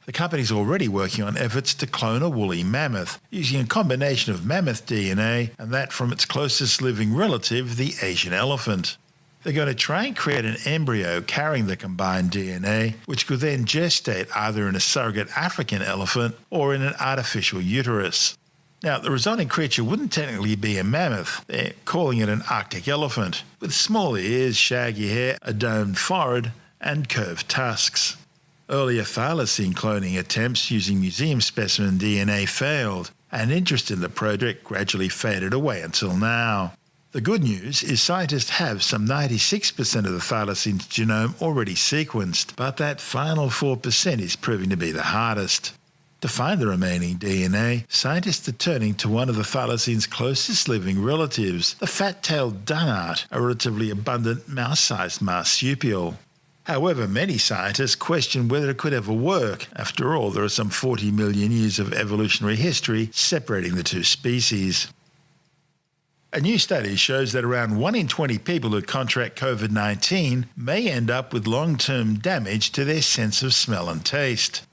The company's already working on efforts to clone a woolly mammoth, using a combination of mammoth DNA and that from its closest living relative, the Asian elephant. They're going to try and create an embryo carrying the combined DNA, which could then gestate either in a surrogate African elephant or in an artificial uterus. Now, the resulting creature wouldn't technically be a mammoth. They're calling it an Arctic elephant, with small ears, shaggy hair, a domed forehead, and curved tusks. Earlier thylacine cloning attempts using museum specimen DNA failed, and interest in the project gradually faded away until now. The good news is scientists have some 96% of the thylacine's genome already sequenced, but that final 4% is proving to be the hardest. To find the remaining DNA, scientists are turning to one of the thylacine's closest living relatives, the fat-tailed dunart, a relatively abundant mouse-sized marsupial. However, many scientists question whether it could ever work. After all, there are some 40 million years of evolutionary history separating the two species. A new study shows that around 1 in 20 people who contract COVID-19 may end up with long-term damage to their sense of smell and taste.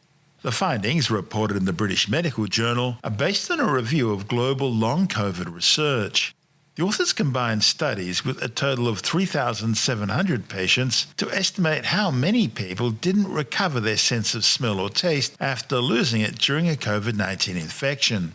The findings, reported in the British Medical Journal, are based on a review of global long COVID research. The authors combined studies with a total of 3,700 patients to estimate how many people didn't recover their sense of smell or taste after losing it during a COVID-19 infection.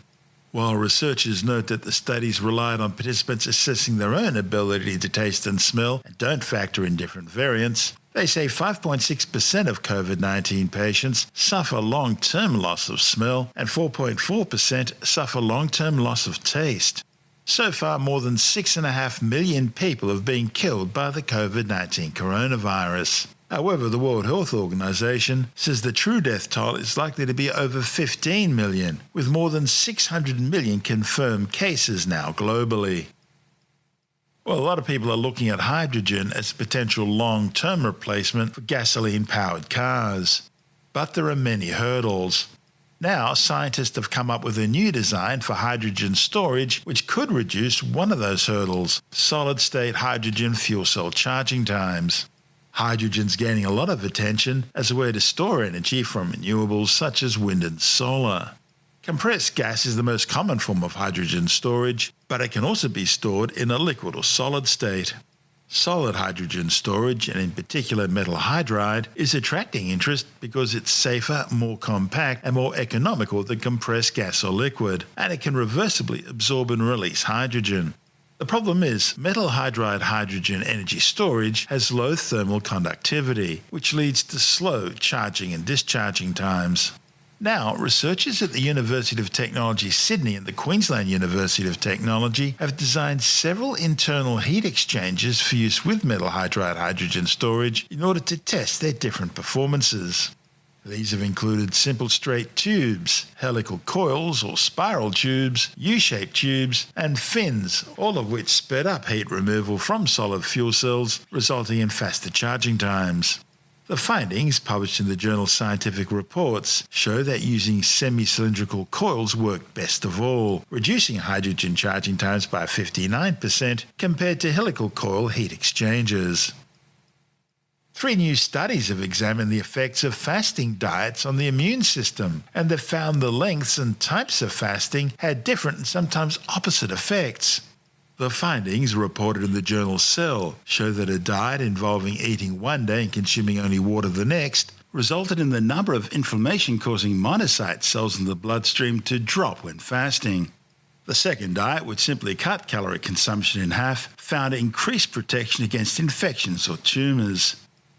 While researchers note that the studies relied on participants assessing their own ability to taste and smell and don't factor in different variants, they say 5.6% of COVID-19 patients suffer long-term loss of smell and 4.4% suffer long-term loss of taste. So far, more than 6.5 million people have been killed by the COVID-19 coronavirus. However, the World Health Organization says the true death toll is likely to be over 15 million, with more than 600 million confirmed cases now globally. Well, a lot of people are looking at hydrogen as a potential long-term replacement for gasoline-powered cars. But there are many hurdles. Now, scientists have come up with a new design for hydrogen storage which could reduce one of those hurdles: solid-state hydrogen fuel cell charging times. Hydrogen's gaining a lot of attention as a way to store energy from renewables such as wind and solar. Compressed gas is the most common form of hydrogen storage, but it can also be stored in a liquid or solid state. Solid hydrogen storage, and in particular metal hydride, is attracting interest because it's safer, more compact, and more economical than compressed gas or liquid, and it can reversibly absorb and release hydrogen. The problem is, metal hydride hydrogen energy storage has low thermal conductivity, which leads to slow charging and discharging times. Now, researchers at the University of Technology Sydney and the Queensland University of Technology have designed several internal heat exchangers for use with metal hydride hydrogen storage in order to test their different performances. These have included simple straight tubes, helical coils or spiral tubes, U-shaped tubes, and fins, all of which sped up heat removal from solid fuel cells, resulting in faster charging times. The findings, published in the journal Scientific Reports, show that using semi-cylindrical coils work best of all, reducing hydrogen charging times by 59% compared to helical coil heat exchangers. 3 new studies have examined the effects of fasting diets on the immune system, and they've found the lengths and types of fasting had different and sometimes opposite effects. The findings, reported in the journal Cell, show that a diet involving eating one day and consuming only water the next resulted in the number of inflammation-causing monocyte cells in the bloodstream to drop when fasting. The second diet, which simply cut calorie consumption in half, found increased protection against infections or tumours.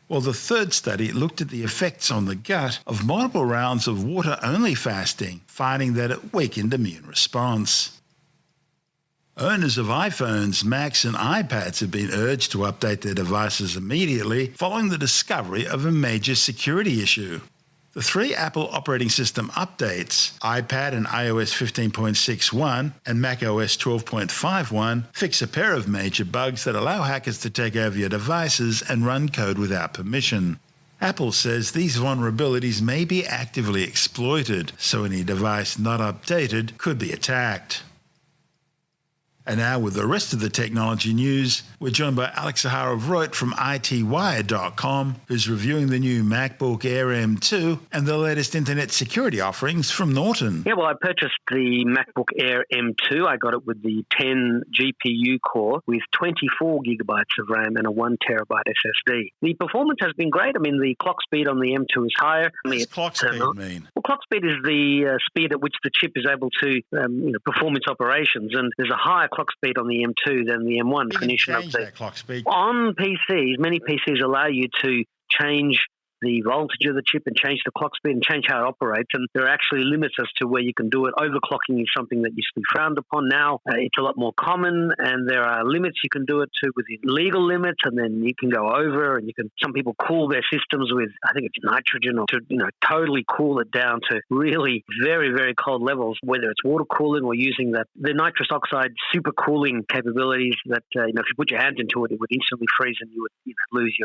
While the third study looked at the effects on the gut of multiple rounds of water-only fasting, finding that it weakened immune response. Owners of iPhones, Macs and iPads have been urged to update their devices immediately following the discovery of a major security issue. The 3 Apple operating system updates, iPad and iOS 15.61 and macOS 12.51, fix a pair of major bugs that allow hackers to take over your devices and run code without permission. Apple says these vulnerabilities may be actively exploited, so any device not updated could be attacked. And now with the rest of the technology news, we're joined by Alex Zaharov-Reut from ITWire.com, who's reviewing the new MacBook Air M2 and the latest internet security offerings from Norton. Yeah, well, I purchased the MacBook Air M2. I got it with the 10 GPU core with 24 gigabytes of RAM and a 1 terabyte SSD. The performance has been great. I mean, the clock speed on the M2 is higher. What does clock speed mean? Well, clock speed is the speed at which the chip is able to perform its operations, and there's a higher clock speed on the M2 than the M1. Definition of that clock speed. On PCs, many PCs allow you to change the voltage of the chip and change the clock speed and change how it operates. And there are actually limits as to where you can do it. Overclocking is something that used to be frowned upon. Now it's a lot more common, and there are limits you can do it to within legal limits, and then you can go over, and some people cool their systems with, I think it's nitrogen, or to totally cool it down to really very, very cold levels, whether it's water cooling or using the nitrous oxide super cooling capabilities that if you put your hands into it, it would instantly freeze and you would lose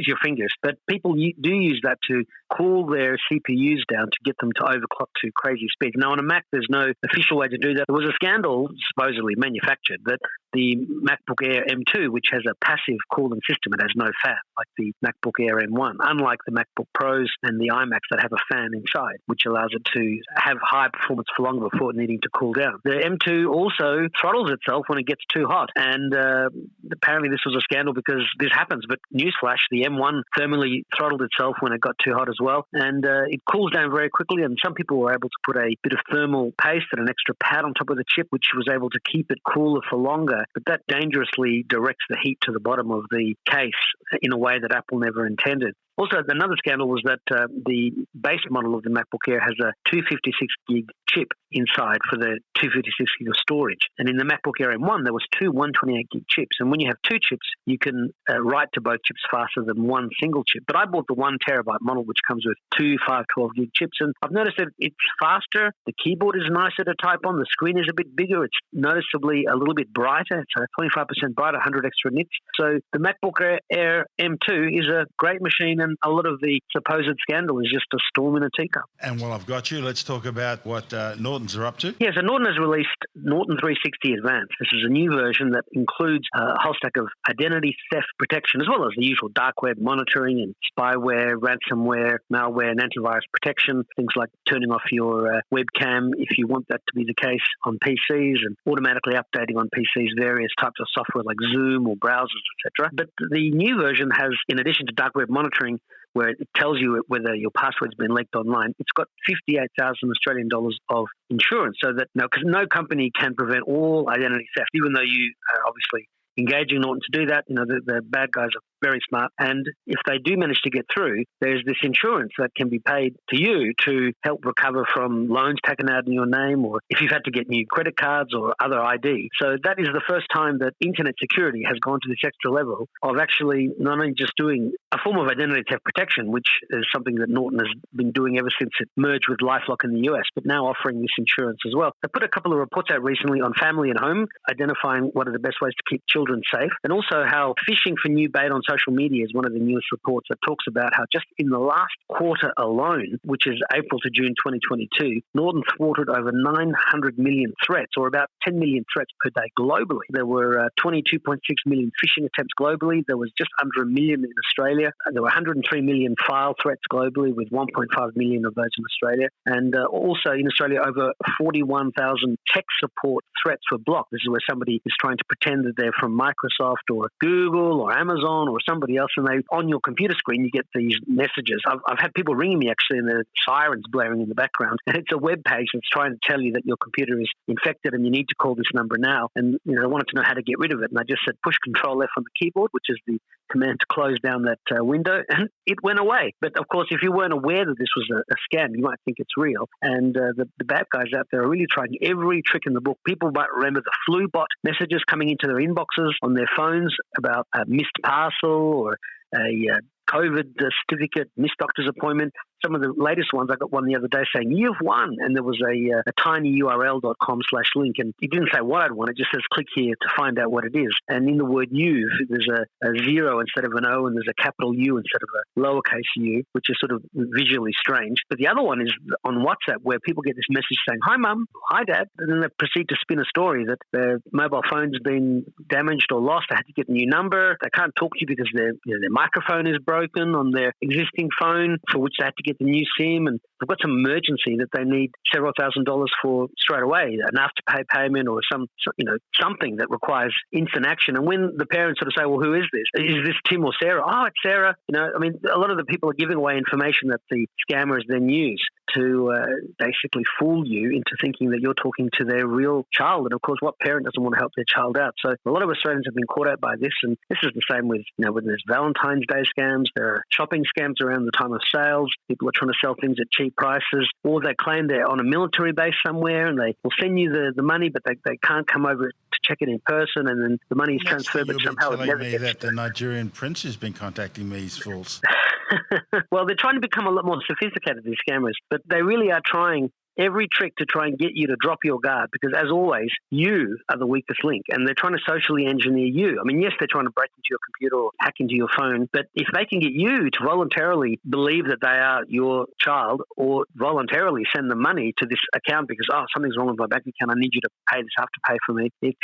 your fingers. But people do use that to cool their CPUs down to get them to overclock to crazy speeds. Now, on a Mac, there's no official way to do that. There was a scandal, supposedly manufactured, that the MacBook Air M2, which has a passive cooling system, it has no fan, like the MacBook Air M1, unlike the MacBook Pros and the iMacs that have a fan inside, which allows it to have high performance for longer before needing to cool down. The M2 also throttles itself when it gets too hot, and apparently this was a scandal because this happens, but newsflash, the M1 thermally throttled itself when it got too hot as well, and it cools down very quickly, and some people were able to put a bit of thermal paste and an extra pad on top of the chip, which was able to keep it cooler for longer, but that dangerously directs the heat to the bottom of the case in a way that Apple never intended. Also, another scandal was that the base model of the MacBook Air has a 256 gig chip inside for the 256 gig of storage. And in the MacBook Air M1, there was two 128 gig chips. And when you have two chips, you can write to both chips faster than one single chip. But I bought the 1 terabyte model, which comes with two 512 gig chips. And I've noticed that it's faster. The keyboard is nicer to type on. The screen is a bit bigger. It's noticeably a little bit brighter. It's 25% brighter, 100 extra nits. So the MacBook Air M2 is a great machine, and a lot of the supposed scandal is just a storm in a teacup. And while I've got you, let's talk about what Norton's are up to. Yeah, so Norton has released Norton 360 Advanced. This is a new version that includes a whole stack of identity theft protection, as well as the usual dark web monitoring and spyware, ransomware, malware, and antivirus protection. Things like turning off your webcam if you want that to be the case on PCs, and automatically updating on PCs various types of software like Zoom or browsers, etc. But the new version has, in addition to dark web monitoring, where it tells you whether your password's been leaked online, it's got 58,000 Australian dollars of insurance, so that because no company can prevent all identity theft, even though you are obviously engaging Norton to do that. The bad guys are very smart, and if they do manage to get through, there's this insurance that can be paid to you to help recover from loans taken out in your name, or if you've had to get new credit cards or other ID. So that is the first time that internet security has gone to this extra level of actually not only just doing a form of identity theft protection, which is something that Norton has been doing ever since it merged with LifeLock in the US, but now offering this insurance as well. They put a couple of reports out recently on family and home, identifying what are the best ways to keep children safe, and also how phishing for new bait on social media is one of the newest reports that talks about how just in the last quarter alone, which is April to June 2022, Norton thwarted over 900 million threats, or about 10 million threats per day globally. There were 22.6 million phishing attempts globally. There was just under 1 million in Australia. There were 103 million file threats globally, with 1.5 million of those in Australia. And also in Australia, over 41,000 tech support threats were blocked. This is where somebody is trying to pretend that they're from Microsoft or Google or Amazon or somebody else, and on your computer screen you get these messages. I've had people ringing me actually, and the sirens blaring in the background, and it's a web page that's trying to tell you that your computer is infected and you need to call this number now. And I wanted to know how to get rid of it, and I just said push Control F on the keyboard, which is the command to close down that window, and it went away. But of course, if you weren't aware that this was a scam, you might think it's real. And the bad guys out there are really trying every trick in the book. People might remember the flu bot messages coming into their inboxes on their phones about a missed parcel or a COVID certificate, missed doctor's appointment. some of the latest ones. I got one the other day saying, "You've won," and there was a tinyurl.com/link, and it didn't say what I'd won. It just says, "Click here to find out what it is." And in the word "you've," there's a zero instead of an O, and there's a capital U instead of a lowercase u, which is sort of visually strange. But the other one is on WhatsApp, where people get this message saying, "Hi, Mum," "Hi, Dad," and then they proceed to spin a story that their mobile phone's been damaged or lost. They had to get a new number. They can't talk to you because their microphone is broken on their existing phone, for which they had to get the new SIM, and they've got some emergency that they need several $1,000s for straight away, an after-pay payment or something that requires instant action. And when the parents sort of say, "Well, who is this? Is this Tim or Sarah?" "Oh, it's Sarah." A lot of the people are giving away information that the scammers then use to basically fool you into thinking that you're talking to their real child. And of course, what parent doesn't want to help their child out? So a lot of Australians have been caught out by this, and this is the same with when there's Valentine's Day scams, there are shopping scams around the time of sales. People are trying to sell things at cheap prices, or they claim they're on a military base somewhere and they will send you the money, but they can't come over to check it in person, and then the money is transferred, but somehow it never gets that the Nigerian prince who's been contacting me is false. Well, they're trying to become a lot more sophisticated, these scammers, but they really are trying every trick to try and get you to drop your guard, because as always, you are the weakest link, and they're trying to socially engineer you. I mean, yes, they're trying to break into your computer or hack into your phone, but if they can get you to voluntarily believe that they are your child, or voluntarily send them money to this account because, something's wrong with my bank account, I need you to pay this after-pay for me, it's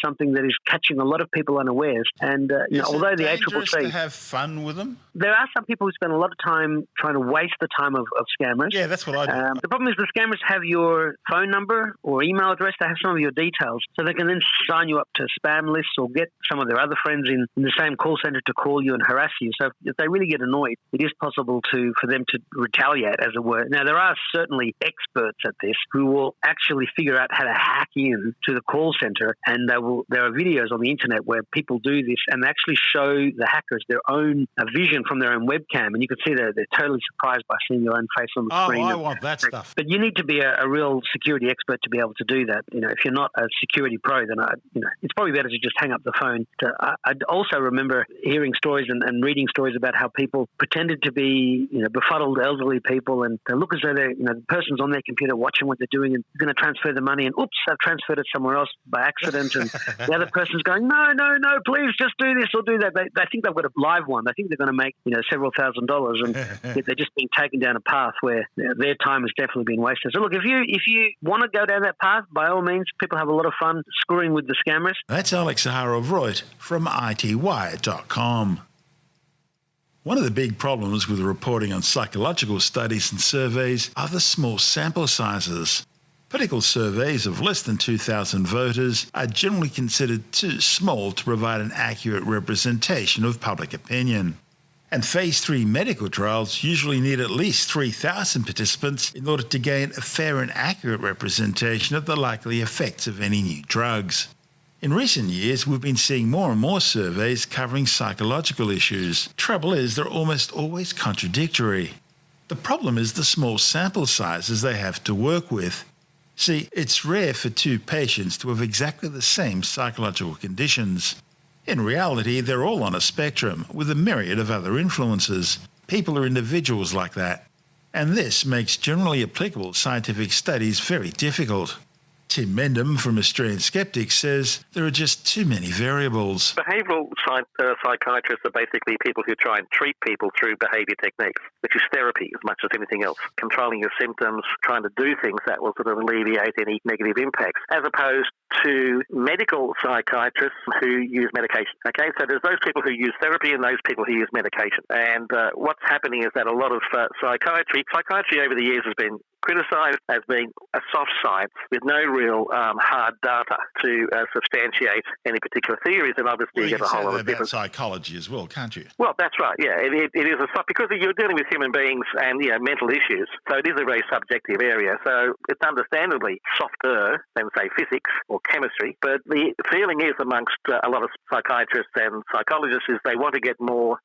something that is catching a lot of people unawares. And although the ACCC to have fun with them, there are some people who spend a lot of time trying to waste the time of scammers. Yeah, that's what I do. The problem is the scammers have your phone number or email address. They have some of your details, so they can then sign you up to spam lists or get some of their other friends in the same call center to call you and harass you. So if they really get annoyed, it is possible for them to retaliate, as it were. Now, there are certainly experts at this who will actually figure out how to hack in to the call center, and there are videos on the internet where people do this and they actually show the hackers their own vision from their own webcam, and you can see they're totally surprised by seeing your own face on the screen. I want that stuff. But you need to be a real security expert to be able to do that. If you're not a security pro, then it's probably better to just hang up the phone. I also remember hearing stories and reading stories about how people pretended to be befuddled elderly people, and they look as though the person's on their computer watching what they're doing and going to transfer the money, and oops, they've transferred it somewhere else by accident, and the other person's going, no, please just do this or do that. They think they've got a live one. They think they're going to make several $1,000s, and they're just being taken down a path where their time has definitely been wasted. So look, if you want to go down that path, by all means, people have a lot of fun screwing with the scammers. That's Alex Zaharov-Reut from ITWire.com. One of the big problems with reporting on psychological studies and surveys are the small sample sizes. Political surveys of less than 2,000 voters are generally considered too small to provide an accurate representation of public opinion. And Phase 3 medical trials usually need at least 3,000 participants in order to gain a fair and accurate representation of the likely effects of any new drugs. In recent years, we've been seeing more and more surveys covering psychological issues. Trouble is, they're almost always contradictory. The problem is the small sample sizes they have to work with. See, it's rare for two patients to have exactly the same psychological conditions. In reality, they're all on a spectrum with a myriad of other influences. People are individuals like that. And this makes generally applicable scientific studies very difficult. Tim Mendham from Australian Skeptics says there are just too many variables. Behavioural psychiatrists are basically people who try and treat people through behaviour techniques, which is therapy as much as anything else. Controlling your symptoms, trying to do things that will sort of alleviate any negative impacts, as opposed to medical psychiatrists who use medication. Okay, so there's those people who use therapy and those people who use medication. And what's happening is that a lot of psychiatry over the years has been criticised as being a soft science with no real hard data to substantiate any particular theories, and obviously you get a whole lot of different psychology as well, can't you? Well, that's right. Yeah, it is a soft, because you're dealing with human beings and mental issues, so it is a very subjective area. So it's understandably softer than say physics or chemistry, but the feeling is amongst a lot of psychiatrists and psychologists is they want to get more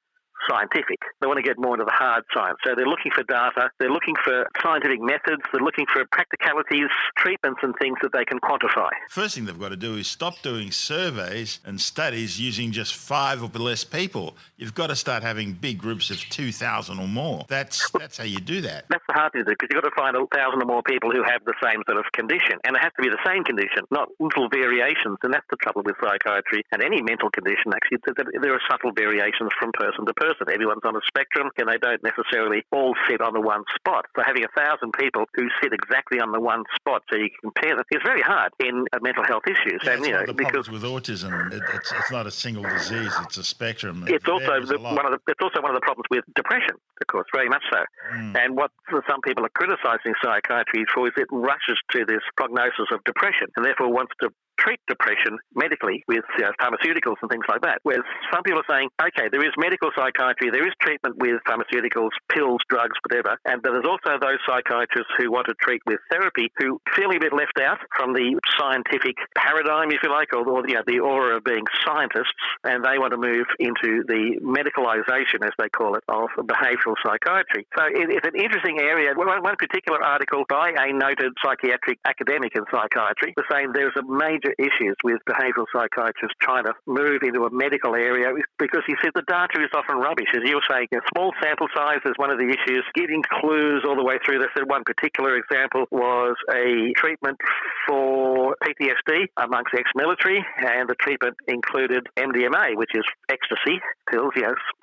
scientific. They want to get more into the hard science. So they're looking for data, they're looking for scientific methods, they're looking for practicalities, treatments and things that they can quantify. First thing they've got to do is stop doing surveys and studies using just 5 or less people. You've got to start having big groups of 2,000 or more. That's how you do that. That's the hard thing to do, because you've got to find 1,000 or more people who have the same sort of condition. And it has to be the same condition, not little variations. And that's the trouble with psychiatry and any mental condition, actually. There are subtle variations from person to person. Everyone's on a spectrum, and they don't necessarily all sit on the one spot. So having 1,000 people who sit exactly on the one spot so you can compare them is very hard in mental health issues. Yeah, and the problems with autism. It's not a single disease; it's a spectrum. It's also one of the problems with depression, of course, very much so. And what some people are criticising psychiatry for is it rushes to this prognosis of depression, and therefore wants to treat depression medically with pharmaceuticals and things like that. Whereas some people are saying, okay, there is medical psychiatry, there is treatment with pharmaceuticals, pills, drugs, whatever, and there's also those psychiatrists who want to treat with therapy who feel a bit left out from the scientific paradigm, if you like, or the aura of being scientists, and they want to move into the medicalisation, as they call it, of behavioural psychiatry. So it's an interesting area. One particular article by a noted psychiatric academic in psychiatry was saying there's a major issues with behavioural psychiatrists trying to move into a medical area because he said the data is often rubbish. As you were saying, a small sample size is one of the issues, giving clues all the way through. They said one particular example was a treatment for PTSD amongst ex-military, and the treatment included MDMA, which is ecstasy pills,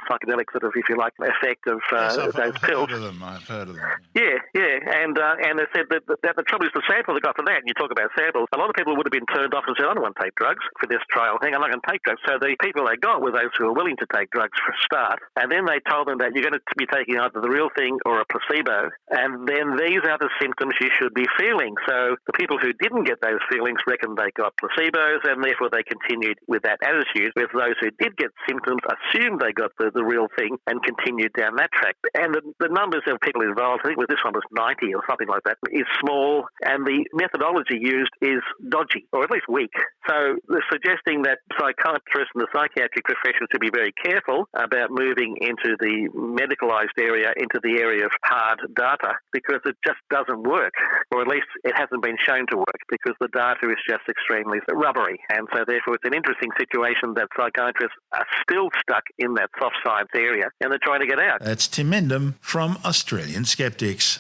psychedelic sort of, if you like, effect of those pills. I've heard of them. Yeah, and they said that the trouble is the sample they got for that, and you talk about samples, a lot of people would have been turned off and said, I don't want to take drugs for this trial thing, I'm not going to take drugs. So the people they got were those who were willing to take drugs for a start, and then they told them that you're going to be taking either the real thing or a placebo, and then these are the symptoms you should be feeling. So the people who didn't get those feelings reckoned they got placebos, and therefore they continued with that attitude, with those who did get symptoms assumed they got the real thing and continued down that track. And the numbers of people involved, I think this one was 90 or something like that, is small, and the methodology used is dodgy, or at least weak. So they're suggesting that psychiatrists and the psychiatric profession should be very careful about moving into the medicalised area, into the area of hard data, because it just doesn't work, or at least it hasn't been shown to work, because the data is just extremely rubbery. And so therefore it's an interesting situation that psychiatrists are still stuck in that soft science area, and they're trying to get out. That's Tim Mendham from Australian Skeptics.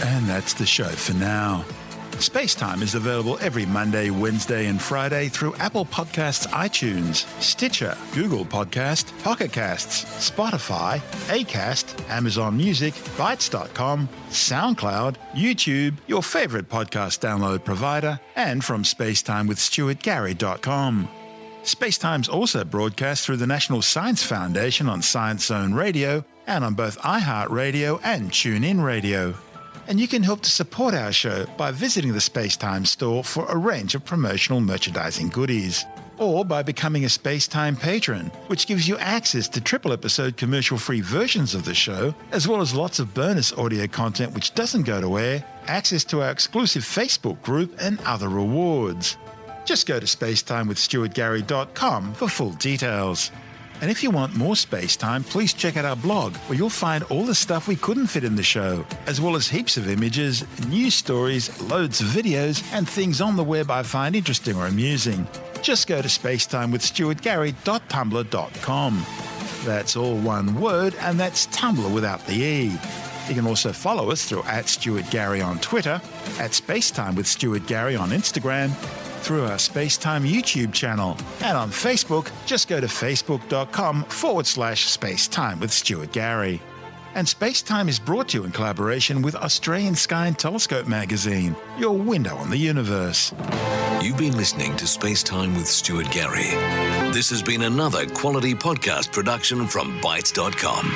And that's the show for now. SpaceTime is available every Monday, Wednesday and Friday through Apple Podcasts, iTunes, Stitcher, Google Podcast, Pocket Casts, Spotify, Acast, Amazon Music, Bytes.com, SoundCloud, YouTube, your favourite podcast download provider, and from spacetimewithstuartgary.com. SpaceTime's also broadcast through the National Science Foundation on Science Zone Radio and on both iHeartRadio and TuneIn Radio. And you can help to support our show by visiting the SpaceTime store for a range of promotional merchandising goodies, or by becoming a SpaceTime patron, which gives you access to triple-episode commercial-free versions of the show, as well as lots of bonus audio content which doesn't go to air, access to our exclusive Facebook group, and other rewards. Just go to spacetimewithstuartgary.com for full details. And if you want more SpaceTime, please check out our blog, where you'll find all the stuff we couldn't fit in the show, as well as heaps of images, news stories, loads of videos, and things on the web I find interesting or amusing. Just go to spacetimewithstuartgary.tumblr.com. That's all one word, and that's Tumblr without the E. You can also follow us through @StuartGary on Twitter, @SpaceTimeWithStuartGary on Instagram, through our SpaceTime YouTube channel, and on Facebook, just go to facebook.com/SpaceTime with Stuart Gary. And SpaceTime is brought to you in collaboration with Australian Sky and Telescope magazine, your window on the universe. You've been listening to SpaceTime with Stuart Gary. This has been another quality podcast production from Bytes.com.